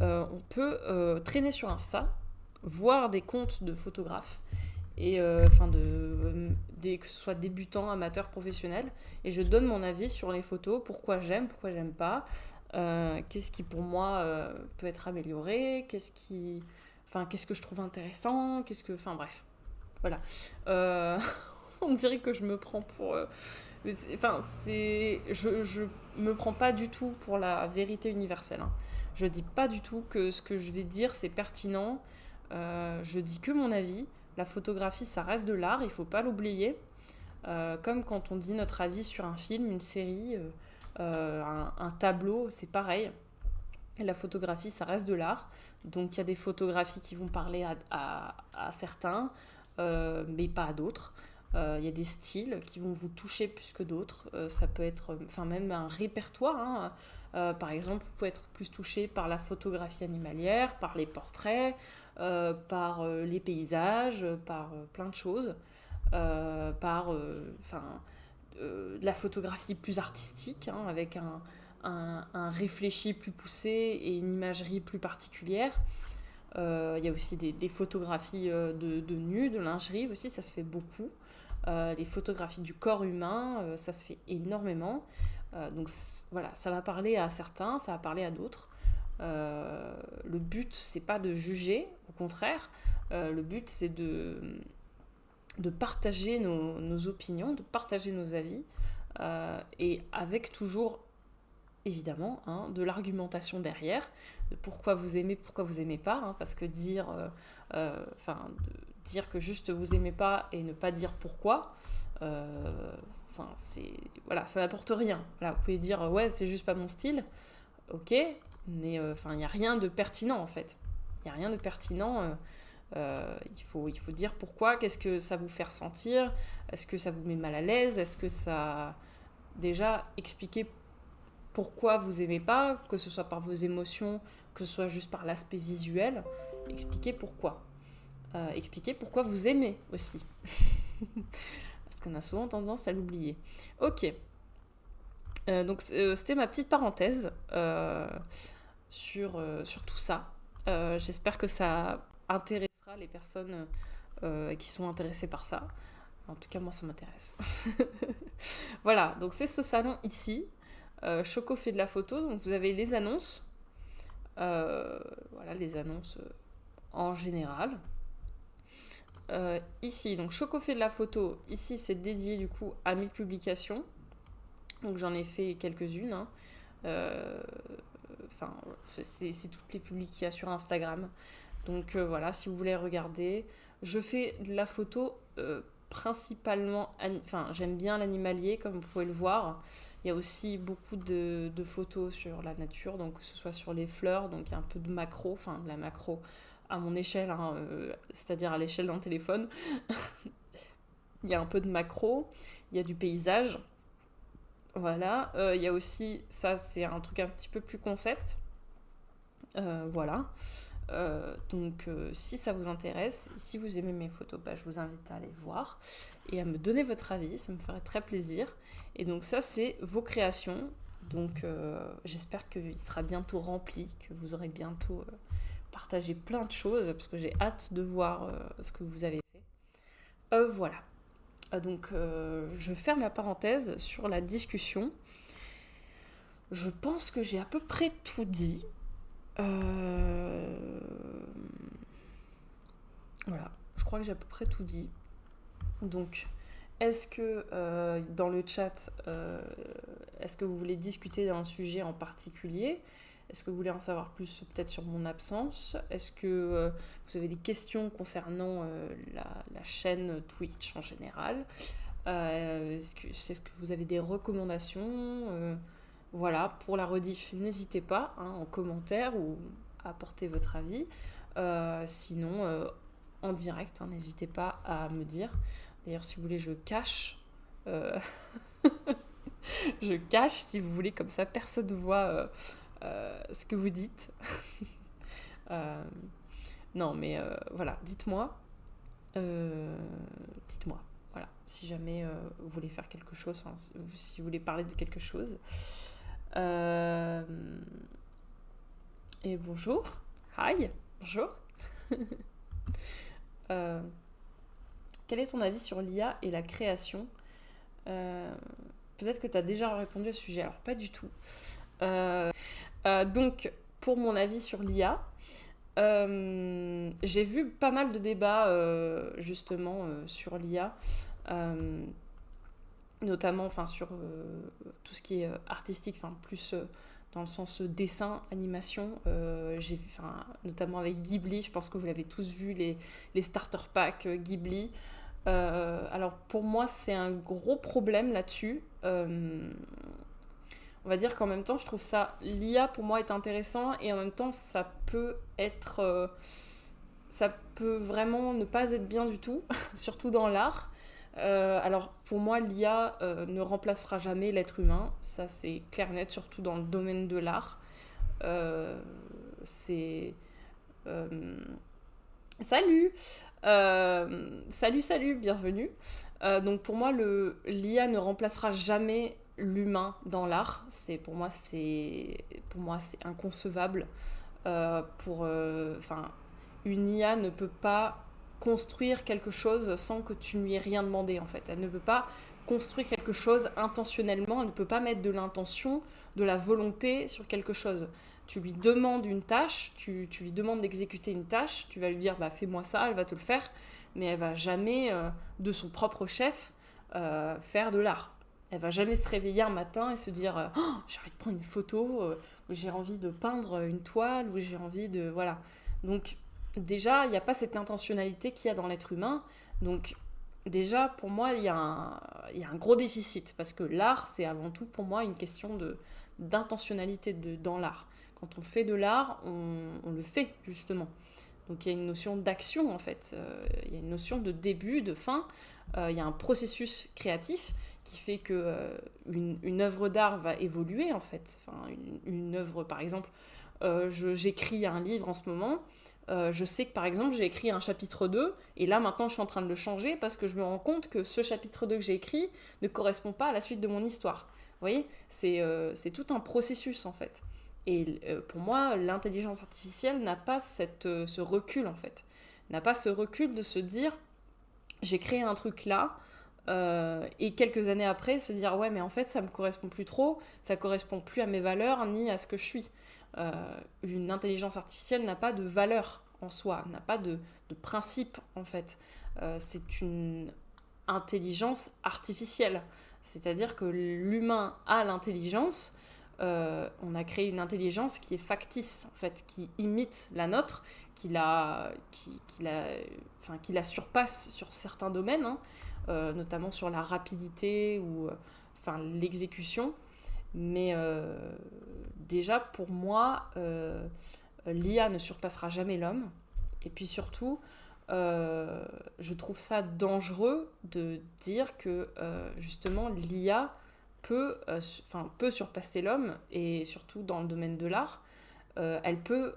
on peut traîner sur Insta, voir des comptes de photographes et que ce soit débutant, amateur, professionnel, et je donne mon avis sur les photos, pourquoi j'aime pas, qu'est-ce qui pour moi peut être amélioré, qu'est-ce que je trouve intéressant, bref, voilà. On dirait que je me prends pour je me prends pas du tout pour la vérité universelle, hein. Je dis pas du tout que ce que je vais dire c'est pertinent. Je dis que mon avis. La photographie, ça reste de l'art, il faut pas l'oublier. Comme quand on dit notre avis sur un film, une série, un tableau, c'est pareil. Et la photographie, ça reste de l'art. Donc il y a des photographies qui vont parler à certains, mais pas à d'autres. Il y a des styles qui vont vous toucher plus que d'autres. Ça peut être, même un répertoire, hein. Par exemple, vous pouvez être plus touché par la photographie animalière, par les portraits, par les paysages, par plein de choses, par de la photographie plus artistique, hein, avec un réfléchi plus poussé et une imagerie plus particulière. Il y a aussi des photographies de nus, de lingerie aussi, ça se fait beaucoup. Les photographies du corps humain, ça se fait énormément. Donc voilà, ça va parler à certains, ça va parler à d'autres. Le but, c'est pas de juger, au contraire. Le but, c'est de partager nos opinions, de partager nos avis, et avec toujours, évidemment, hein, de l'argumentation derrière, de pourquoi vous aimez pas, hein, parce que dire que juste vous aimez pas et ne pas dire pourquoi, voilà, ça n'apporte rien. Voilà, vous pouvez dire ouais, c'est juste pas mon style, ok, mais il n'y a rien de pertinent en fait. Il n'y a rien de pertinent. Il faut dire pourquoi, qu'est-ce que ça vous fait ressentir, est-ce que ça vous met mal à l'aise, est-ce que ça... Déjà, expliquer pourquoi vous aimez pas, que ce soit par vos émotions, que ce soit juste par l'aspect visuel, expliquez pourquoi. Expliquez pourquoi vous aimez aussi. Parce qu'on a souvent tendance à l'oublier. Ok. Donc c'était ma petite parenthèse sur tout ça. J'espère que ça intéressera les personnes qui sont intéressées par ça. En tout cas, moi, ça m'intéresse. Voilà, donc c'est ce salon ici. Choco fait de la photo, donc vous avez les annonces. Voilà, les annonces en général. Ici, donc Choco fait de la photo. Ici, c'est dédié du coup à mes publications. Donc j'en ai fait quelques-unes, hein. C'est toutes les publications sur Instagram. Donc voilà, si vous voulez regarder. Je fais de la photo principalement... j'aime bien l'animalier, comme vous pouvez le voir. Il y a aussi beaucoup de photos sur la nature, donc que ce soit sur les fleurs, donc il y a un peu de macro, de la macro à mon échelle, hein, c'est-à-dire à l'échelle d'un téléphone. Il y a un peu de macro, il y a du paysage. Voilà, il y a aussi, ça c'est un truc un petit peu plus concept. Voilà. Donc si ça vous intéresse, si vous aimez mes photos, je vous invite à aller voir et à me donner votre avis, ça me ferait très plaisir. Et donc ça c'est vos créations, donc j'espère qu'il sera bientôt rempli, que vous aurez bientôt partagé plein de choses, parce que j'ai hâte de voir ce que vous avez fait. Voilà. Donc je ferme la parenthèse sur la discussion. Je pense que j'ai à peu près tout dit. Voilà, je crois que j'ai à peu près tout dit. Donc, est-ce que dans le chat, est-ce que vous voulez discuter d'un sujet en particulier ? Est-ce que vous voulez en savoir plus peut-être sur mon absence ? Est-ce que vous avez des questions concernant la chaîne Twitch en général ? Est-ce que vous avez des recommandations ? Voilà, pour la rediff, n'hésitez pas en commentaire ou à apporter votre avis. Sinon, en direct, n'hésitez pas à me dire. D'ailleurs, si vous voulez, je cache. Je cache, si vous voulez, comme ça, personne ne voit ce que vous dites. Non, mais voilà, dites-moi. Dites-moi, voilà, si jamais vous voulez faire quelque chose, si vous voulez parler de quelque chose. Et bonjour, hi, bonjour. Quel est ton avis sur l'IA et la création? Peut-être que tu as déjà répondu à ce sujet, alors pas du tout. Donc, pour mon avis sur l'IA, j'ai vu pas mal de débats justement sur l'IA, notamment sur tout ce qui est artistique, plus dans le sens dessin, animation. J'ai vu, notamment avec Ghibli, je pense que vous l'avez tous vu, les starter packs Ghibli. Alors pour moi, c'est un gros problème là-dessus. On va dire qu'en même temps, je trouve ça, l'IA pour moi est intéressant et en même temps, ça peut vraiment ne pas être bien du tout, surtout dans l'art. Alors pour moi, l'IA ne remplacera jamais l'être humain, ça c'est clair net, surtout dans le domaine de l'art. C'est... Salut Salut, bienvenue. Donc pour moi, l'IA ne remplacera jamais l'humain dans l'art. Pour moi, c'est inconcevable. Une IA ne peut pas construire quelque chose sans que tu ne lui aies rien demandé, en fait. Elle ne peut pas construire quelque chose intentionnellement, elle ne peut pas mettre de l'intention, de la volonté sur quelque chose. Tu lui demandes une tâche, tu lui demandes d'exécuter une tâche, tu vas lui dire fais-moi ça, elle va te le faire, mais elle va jamais de son propre chef faire de l'art. Elle va jamais se réveiller un matin et se dire j'ai envie de prendre une photo, ou j'ai envie de peindre une toile, ou j'ai envie de... Voilà. Donc déjà, il n'y a pas cette intentionnalité qu'il y a dans l'être humain. Donc déjà, pour moi, il y a un gros déficit, parce que l'art, c'est avant tout pour moi une question d'intentionnalité dans l'art. Quand on fait de l'art, on le fait justement. Donc il y a une notion d'action en fait, il y a une notion de début, de fin, il y a un processus créatif qui fait que une œuvre d'art va évoluer en fait. Une œuvre par exemple, j'écris un livre en ce moment, je sais que par exemple j'ai écrit un chapitre 2 et là maintenant je suis en train de le changer parce que je me rends compte que ce chapitre 2 que j'ai écrit ne correspond pas à la suite de mon histoire. Vous voyez, c'est tout un processus en fait. Et pour moi, l'intelligence artificielle n'a pas ce recul en fait. N'a pas ce recul de se dire j'ai créé un truc là et quelques années après se dire ouais mais en fait ça me correspond plus trop, ça correspond plus à mes valeurs ni à ce que je suis. Une intelligence artificielle n'a pas de valeur en soi, n'a pas de principe en fait. C'est une intelligence artificielle. C'est-à-dire que l'humain a l'intelligence, on a créé une intelligence qui est factice, en fait, qui imite la nôtre, qui la surpasse sur certains domaines, notamment sur la rapidité ou l'exécution. Mais déjà, pour moi, l'IA ne surpassera jamais l'homme. Et puis surtout, je trouve ça dangereux de dire que justement l'IA peut surpasser l'homme, et surtout dans le domaine de l'art. Elle peut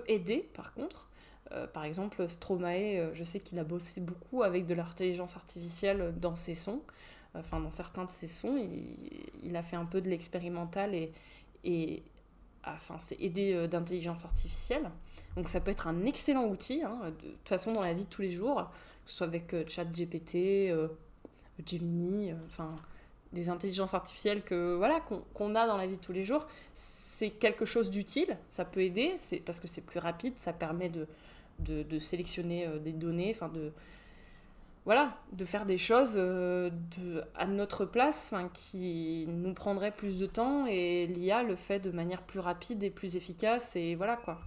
aider par contre. Par exemple, Stromae, je sais qu'il a bossé beaucoup avec de l'intelligence artificielle dans ses sons. Dans certains de ses sons, il a fait un peu de l'expérimental et c'est aidé d'intelligence artificielle. Donc ça peut être un excellent outil, de toute façon dans la vie de tous les jours, que ce soit avec ChatGPT, Gemini, des intelligences artificielles qu'on a dans la vie de tous les jours. C'est quelque chose d'utile, ça peut aider, parce que c'est plus rapide, ça permet de sélectionner des données, de faire des choses à notre place qui nous prendraient plus de temps, et l'IA le fait de manière plus rapide et plus efficace, et voilà quoi.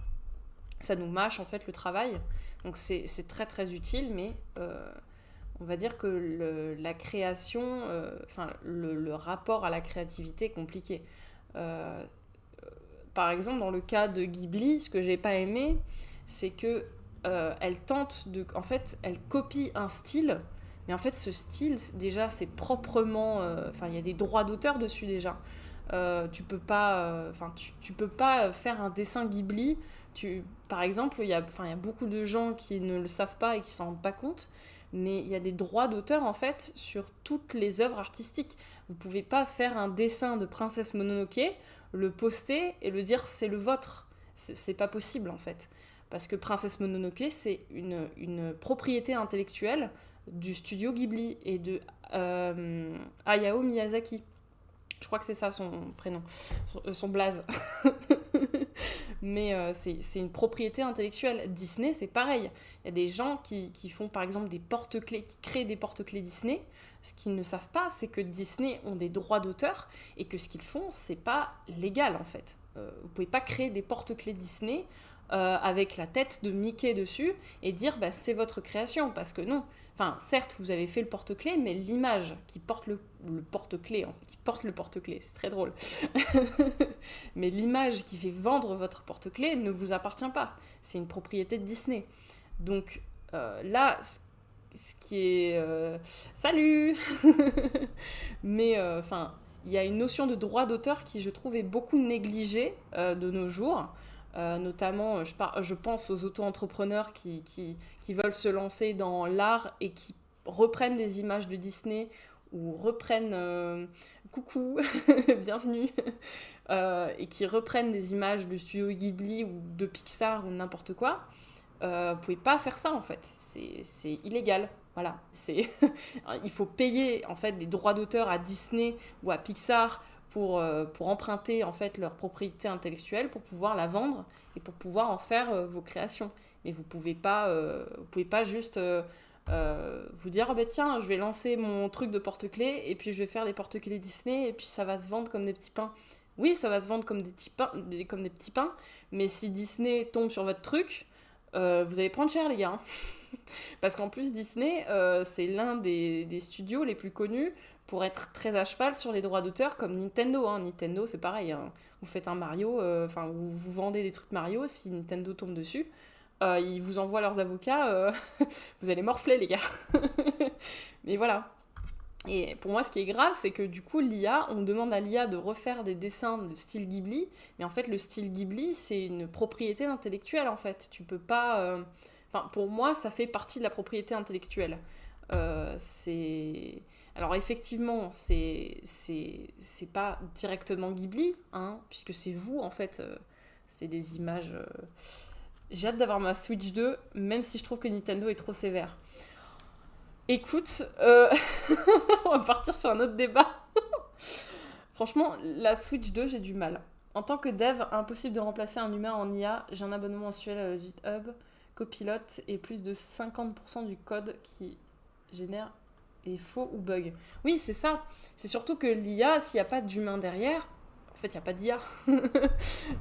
Ça nous mâche en fait le travail, donc c'est très très utile, mais on va dire que la création, le rapport à la créativité est compliqué. Euh, Par exemple, dans le cas de Ghibli, ce que j'ai pas aimé, c'est que elle tente de, en fait, elle copie un style, mais en fait, ce style, déjà, c'est proprement, il y a des droits d'auteur dessus déjà. Tu peux pas, tu peux pas faire un dessin Ghibli. Par exemple, il y a beaucoup de gens qui ne le savent pas et qui s'en rendent pas compte, mais il y a des droits d'auteur en fait sur toutes les œuvres artistiques. Vous pouvez pas faire un dessin de Princesse Mononoke, le poster et le dire c'est le vôtre. C'est pas possible en fait. Parce que Princesse Mononoke, c'est une propriété intellectuelle du studio Ghibli et de Hayao Miyazaki. Je crois que c'est ça son prénom, son blaze. Mais c'est une propriété intellectuelle. Disney, c'est pareil. Il y a des gens qui font par exemple des porte-clés, qui créent des porte-clés Disney. Ce qu'ils ne savent pas, c'est que Disney ont des droits d'auteur et que ce qu'ils font, c'est pas légal en fait. Vous pouvez pas créer des porte-clés Disney avec la tête de Mickey dessus et dire bah, c'est votre création, parce que non. Enfin, certes, vous avez fait le porte-clés, mais l'image qui porte le porte-clés, qui porte le porte-clés, c'est très drôle. Mais l'image qui fait vendre votre porte-clés ne vous appartient pas. C'est une propriété de Disney. Donc là, ce qui est... Salut. Mais il y a une notion de droit d'auteur qui, je trouve, est beaucoup négligée de nos jours. Notamment, je pense aux auto-entrepreneurs qui veulent se lancer dans l'art et qui reprennent des images de Disney ou reprennent coucou, bienvenue, et qui reprennent des images du studio Ghibli ou de Pixar ou n'importe quoi. Vous pouvez pas faire ça en fait, c'est illégal. Voilà, il faut payer en fait des droits d'auteur à Disney ou à Pixar pour emprunter en fait leur propriété intellectuelle pour pouvoir la vendre et pour pouvoir en faire vos créations. Mais vous pouvez pas juste vous dire oh, bah, tiens je vais lancer mon truc de porte-clés et puis je vais faire des porte-clés Disney et puis ça va se vendre comme des petits pains. Oui, ça va se vendre comme des petits pains, mais si Disney tombe sur votre truc, vous allez prendre cher les gars. Parce qu'en plus Disney, c'est l'un des studios les plus connus pour être très à cheval sur les droits d'auteur comme Nintendo. Hein. Nintendo c'est pareil, hein. Vous faites un Mario, vous vendez des trucs Mario, si Nintendo tombe dessus, ils vous envoient leurs avocats, vous allez morfler les gars. Mais voilà. Et pour moi, ce qui est grave, c'est que du coup, on demande à l'IA de refaire des dessins de style Ghibli, mais en fait, le style Ghibli, c'est une propriété intellectuelle, en fait. Tu peux pas... pour moi, ça fait partie de la propriété intellectuelle. C'est... Alors, effectivement, c'est pas directement Ghibli, hein, puisque c'est vous, en fait. C'est des images... J'ai hâte d'avoir ma Switch 2, même si je trouve que Nintendo est trop sévère. Écoute, on va partir sur un autre débat. Franchement, la Switch 2, j'ai du mal. En tant que dev, impossible de remplacer un humain en IA. J'ai un abonnement mensuel à GitHub, Copilot, et plus de 50% du code qui génère est faux ou bug. Oui, c'est ça. C'est surtout que l'IA, s'il n'y a pas d'humain derrière, en fait, il n'y a pas d'IA.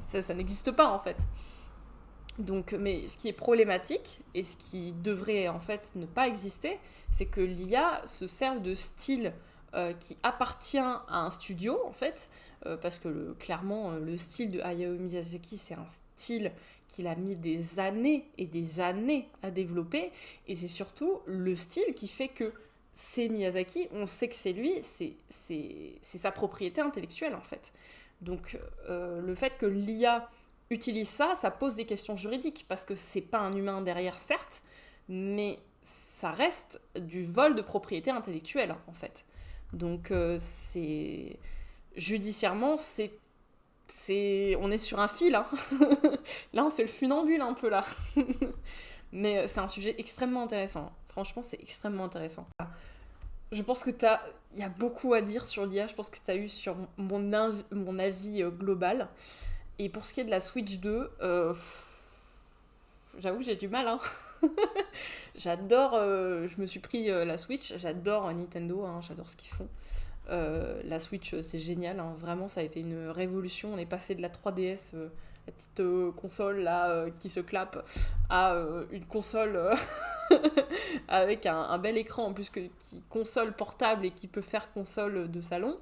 ça n'existe pas, en fait. Donc, mais ce qui est problématique, et ce qui devrait en fait ne pas exister, c'est que l'IA se serve de style qui appartient à un studio, en fait, parce que clairement, le style de Hayao Miyazaki, c'est un style qu'il a mis des années et des années à développer, et c'est surtout le style qui fait que c'est Miyazaki, on sait que c'est lui, c'est sa propriété intellectuelle, en fait. Donc, le fait que l'IA utilise ça, ça pose des questions juridiques, parce que c'est pas un humain derrière, certes, mais ça reste du vol de propriété intellectuelle, en fait. Donc, judiciairement, on est sur un fil, hein. Là, on fait le funambule un peu, là. Mais c'est un sujet extrêmement intéressant. Franchement, c'est extrêmement intéressant. Je pense que il y a beaucoup à dire sur l'IA, je pense que tu as eu sur mon avis global. Et pour ce qui est de la Switch 2, j'avoue j'ai du mal. Hein. J'adore, je me suis pris la Switch, j'adore Nintendo, hein, j'adore ce qu'ils font. La Switch c'est génial, hein, vraiment ça a été une révolution. On est passé de la 3DS, la petite console là qui se clappe, à une console avec un bel écran en plus qui console portable et qui peut faire console de salon.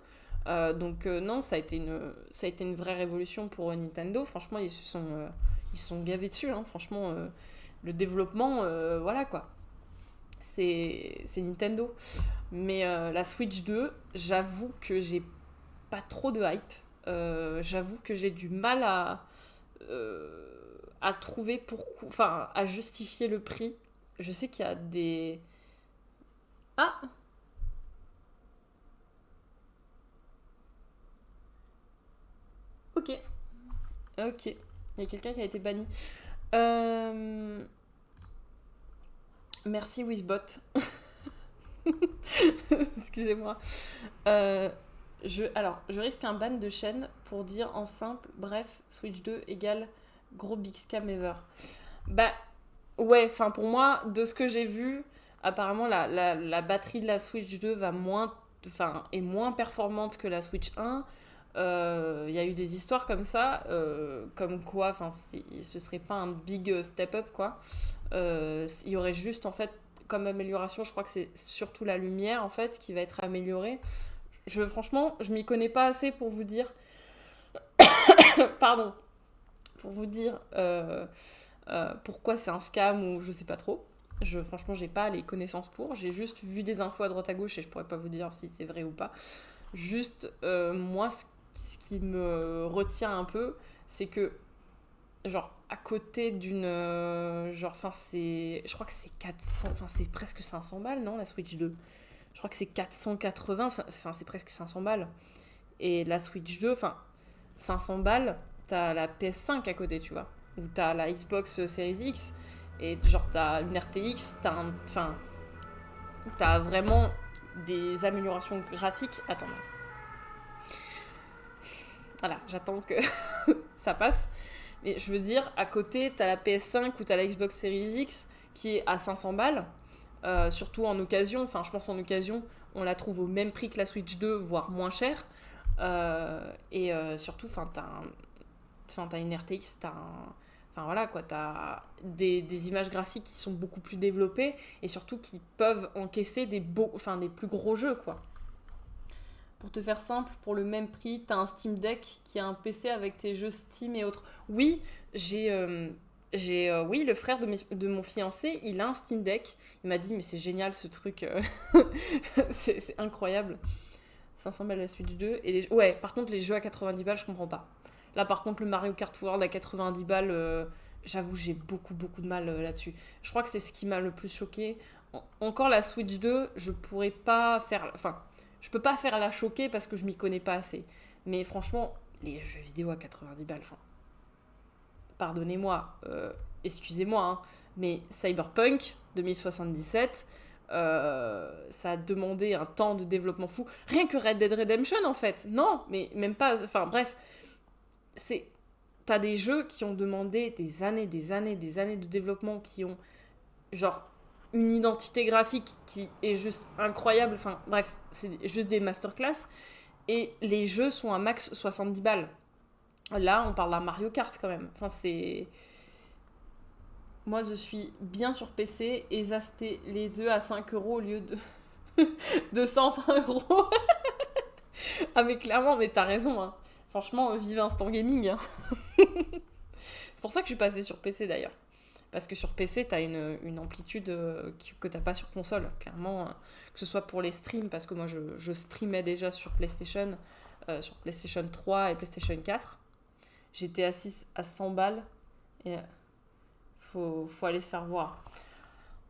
Donc non, ça a été une vraie révolution pour Nintendo. Franchement, ils se sont gavés dessus. Hein. Franchement, le développement, voilà quoi. C'est Nintendo. Mais la Switch 2, j'avoue que j'ai pas trop de hype. J'avoue que j'ai du mal à trouver pourquoi, enfin, à justifier le prix. Je sais qu'il y a des... Ah, ok, ok. Il y a quelqu'un qui a été banni. Euh, Merci Wizbot. Excusez-moi. Euh, je risque un ban de chaîne pour dire en simple, bref, Switch 2 égale gros big scam ever. Bah, ouais, enfin pour moi, de ce que j'ai vu, apparemment la batterie de la Switch 2 est moins performante que la Switch 1. Il y a eu des histoires comme ça, comme quoi, enfin, ce serait pas un big step up, quoi. Il y aurait juste, en fait, comme amélioration, je crois que c'est surtout la lumière, en fait, qui va être améliorée. Franchement, je m'y connais pas assez pour vous dire, pardon, pour vous dire pourquoi c'est un scam ou je sais pas trop. Franchement, j'ai pas les connaissances pour. J'ai juste vu des infos à droite à gauche et je pourrais pas vous dire si c'est vrai ou pas. Juste, moi, ce qui me retient un peu, c'est que, genre, à côté d'une. Genre, enfin, c'est. Je crois que c'est 400. Enfin, c'est presque 500 balles, non, la Switch 2. Je crois que c'est 480. Enfin, c'est presque 500 balles. Et la Switch 2, enfin, 500 balles, t'as la PS5 à côté, tu vois. Ou t'as la Xbox Series X. Et genre, t'as une RTX, enfin, t'as vraiment des améliorations graphiques. Attends, voilà, j'attends que ça passe. Mais je veux dire, à côté, t'as la PS5 ou t'as la Xbox Series X qui est à 500 balles. Surtout en occasion. Enfin, je pense en occasion, on la trouve au même prix que la Switch 2, voire moins cher. Surtout, enfin, t'as une RTX, enfin voilà quoi, t'as des images graphiques qui sont beaucoup plus développées et surtout qui peuvent encaisser des plus gros jeux quoi. Pour te faire simple, pour le même prix, t'as un Steam Deck qui a un PC avec tes jeux Steam et autres. Oui, oui, le frère de mon fiancé, il a un Steam Deck. Il m'a dit, mais c'est génial ce truc, c'est incroyable. 500 balles la Switch 2. Ouais, par contre, les jeux à 90 balles, je comprends pas. Là, par contre, le Mario Kart World à 90 balles, j'avoue, j'ai beaucoup, beaucoup de mal là-dessus. Je crois que c'est ce qui m'a le plus choqué. Encore la Switch 2, je pourrais pas faire. Enfin, je peux pas faire la choquer parce que je m'y connais pas assez. Mais franchement, les jeux vidéo à 90 balles, enfin, pardonnez-moi, excusez-moi, hein, mais Cyberpunk 2077, ça a demandé un temps de développement fou. Rien que Red Dead Redemption, en fait. Non, mais même pas. Enfin, bref. T'as des jeux qui ont demandé des années, des années, des années de développement, qui ont, genre, une identité graphique qui est juste incroyable. Enfin, bref, c'est juste des masterclass. Et les jeux sont à max 70 balles. Là, on parle d'un Mario Kart quand même. Enfin, c'est. Moi, je suis bien sur PC et j'ai acheté les œufs à 5 euros au lieu de 120 euros. Ah, mais clairement, mais t'as raison. Hein. Franchement, vive Instant Gaming. Hein. C'est pour ça que je suis passée sur PC d'ailleurs. Parce que sur PC, t'as une amplitude que t'as pas sur console. Clairement, que ce soit pour les streams, parce que moi je streamais déjà sur PlayStation 3 et PlayStation 4. J'étais assise à 100 balles et faut aller se faire voir.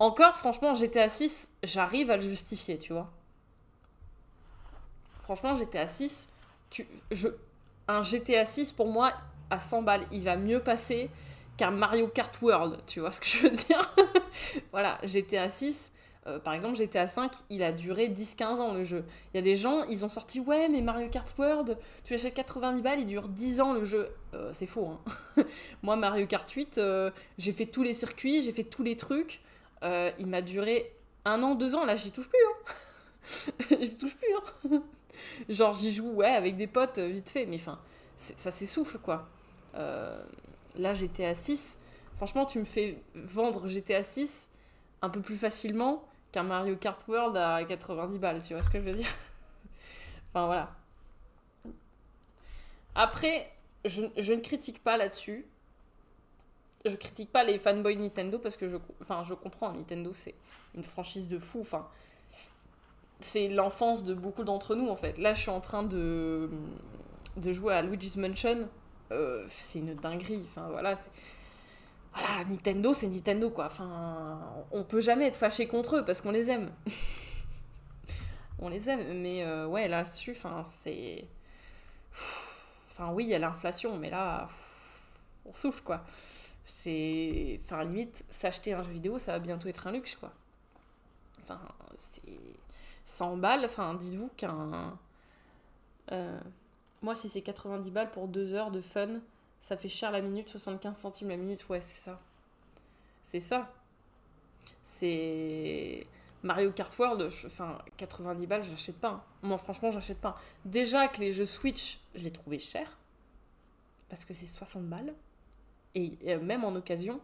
Encore, franchement, GTA 6, j'arrive à le justifier, tu vois. Franchement, GTA 6, un GTA 6 pour moi, à 100 balles, il va mieux passer qu'un Mario Kart World, tu vois ce que je veux dire. Voilà, GTA 6, par exemple, GTA 5, il a duré 10-15 ans le jeu. Il y a des gens, ils ont sorti, ouais, mais Mario Kart World, tu l'achètes 90 balles, il dure 10 ans le jeu. C'est faux, hein. Moi, Mario Kart 8, j'ai fait tous les circuits, j'ai fait tous les trucs. Il m'a duré 1 an, 2 ans, là, j'y touche plus, hein. J'y touche plus, hein. Genre, j'y joue, ouais, avec des potes, vite fait, mais enfin, ça s'essouffle, quoi. Euh, Là, GTA 6, franchement, tu me fais vendre GTA 6 un peu plus facilement qu'un Mario Kart World à 90 balles, tu vois ce que je veux dire? Enfin voilà. Après, je ne critique pas là-dessus. Je critique pas les fanboys Nintendo parce que je comprends, Nintendo c'est une franchise de fou. Enfin, c'est l'enfance de beaucoup d'entre nous en fait. Là, je suis en train de jouer à Luigi's Mansion. C'est une dinguerie. Enfin voilà, voilà, Nintendo, c'est Nintendo quoi. Enfin, on peut jamais être fâché contre eux parce qu'on les aime. On les aime, mais ouais, là-dessus, enfin, c'est. Enfin, oui, il y a l'inflation, mais là, on souffle quoi. C'est. Enfin, limite, s'acheter un jeu vidéo, ça va bientôt être un luxe quoi. Enfin, c'est. 100 balles, enfin, dites-vous qu'un. euh, Moi, si c'est 90 balles pour 2 heures de fun, ça fait cher la minute, 75 centimes la minute, ouais, c'est ça. C'est ça. C'est. Mario Kart World, enfin, 90 balles, je l'achète pas, hein. Moi, franchement, j'achète pas. Déjà que les jeux Switch, je les trouvais chers, parce que c'est 60 balles. Et même en occasion,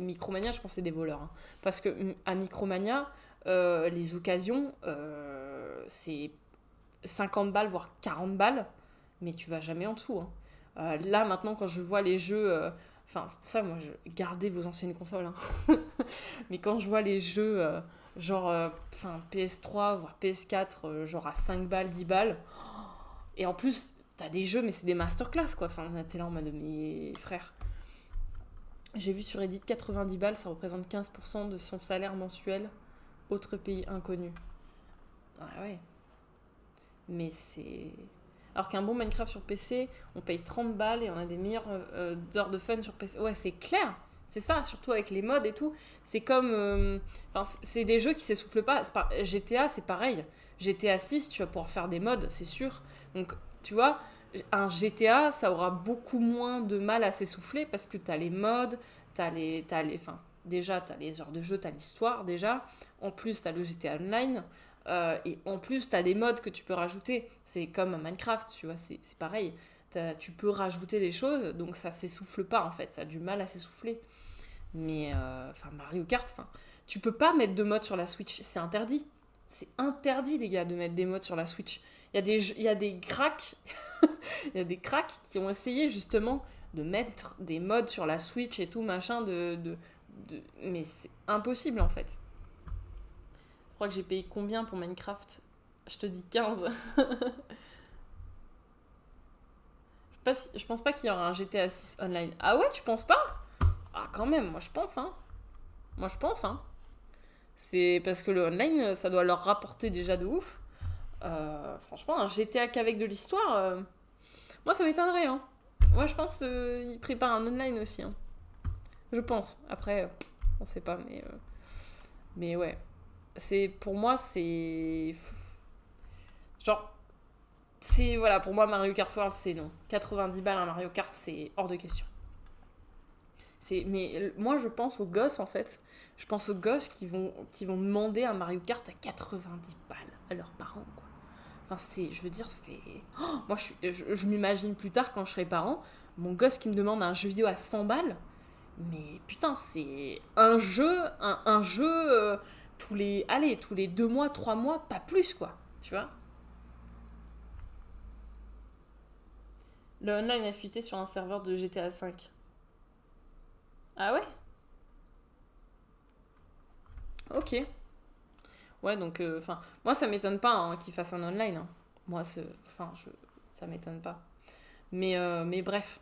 Micromania, je pensais des voleurs, hein. Parce que à Micromania, les occasions, c'est 50 balles, voire 40 balles, mais tu vas jamais en dessous, hein. Là, maintenant, quand je vois les jeux. Enfin, c'est pour ça, moi, gardez vos anciennes consoles, hein. Mais quand je vois les jeux, genre, PS3, voire PS4, genre à 5 balles, 10 balles, et en plus, t'as des jeux, mais c'est des masterclass, quoi. Enfin, t'es là en mode, mes frères. J'ai vu sur Reddit 90 balles, ça représente 15% de son salaire mensuel, autre pays inconnu. Ah ouais, mais c'est. Alors qu'un bon Minecraft sur PC, on paye 30 balles et on a des meilleures heures de fun sur PC. Ouais, c'est clair. C'est ça, surtout avec les mods et tout. C'est comme. C'est des jeux qui s'essoufflent pas. GTA, c'est pareil. GTA 6, tu vas pouvoir faire des mods, c'est sûr. Donc, tu vois, un GTA, ça aura beaucoup moins de mal à s'essouffler parce que t'as les mods, enfin, déjà, t'as les heures de jeu, t'as l'histoire, déjà. En plus, t'as le GTA Online. Et en plus, tu as des modes que tu peux rajouter. C'est comme Minecraft, tu vois, c'est pareil. Tu peux rajouter des choses, donc ça s'essouffle pas en fait. Ça a du mal à s'essouffler. Mais, Mario Kart, tu peux pas mettre de mode sur la Switch. C'est interdit. C'est interdit, les gars, de mettre des modes sur la Switch. Il y a des cracks. Il y a des cracks qui ont essayé justement de mettre des modes sur la Switch et tout, machin. Mais c'est impossible en fait. Je crois que j'ai payé combien pour Minecraft? Je te dis 15. Je pense pas qu'il y aura un GTA 6 online. Ah ouais, tu penses pas? Ah quand même, moi je pense, hein. Moi je pense, hein. C'est parce que le online, ça doit leur rapporter déjà de ouf. Franchement, un GTA qu'avec de l'histoire, moi ça m'étonnerait, hein. Moi je pense qu'ils préparent un online aussi, hein. Je pense. Après, on sait pas, mais ouais. Pour moi, c'est. Genre, voilà, pour moi, Mario Kart World, c'est non. 90 balles un Mario Kart, c'est hors de question. Mais moi, je pense aux gosses, en fait. Je pense aux gosses qui vont demander un Mario Kart à 90 balles à leurs parents, quoi. Enfin, je veux dire, c'est. Oh, moi, je m'imagine plus tard, quand je serai parent, mon gosse qui me demande un jeu vidéo à 100 balles. Mais putain, c'est un jeu, un jeu tous les 2 mois, 3 mois, pas plus, quoi. Tu vois? Le online a fuité sur un serveur de GTA V. Ah ouais? Ok. Ouais, donc, moi, ça m'étonne pas, hein, qu'ils fassent un online, hein. Moi, ça m'étonne pas. Mais bref.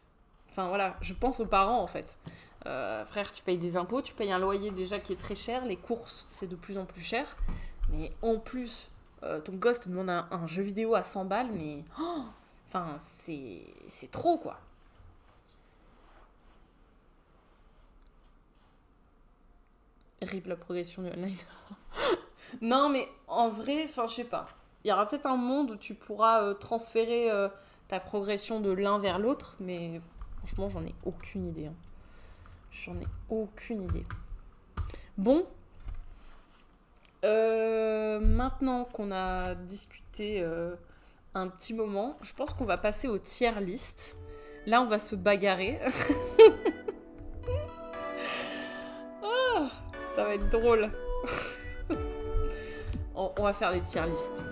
Enfin, voilà, je pense aux parents, en fait. Frère, tu payes des impôts, tu payes un loyer déjà qui est très cher, les courses, c'est de plus en plus cher. Mais en plus, ton gosse te demande un jeu vidéo à 100 balles, mais. Enfin, c'est trop, quoi. Rip la progression du online. Non, mais en vrai, enfin, je sais pas. Il y aura peut-être un monde où tu pourras transférer ta progression de l'un vers l'autre, mais franchement, j'en ai aucune idée, hein. J'en ai aucune idée. Bon, maintenant qu'on a discuté un petit moment, je pense qu'on va passer au tier list. Là, on va se bagarrer. Ah, Ça va être drôle. On va faire des tier lists.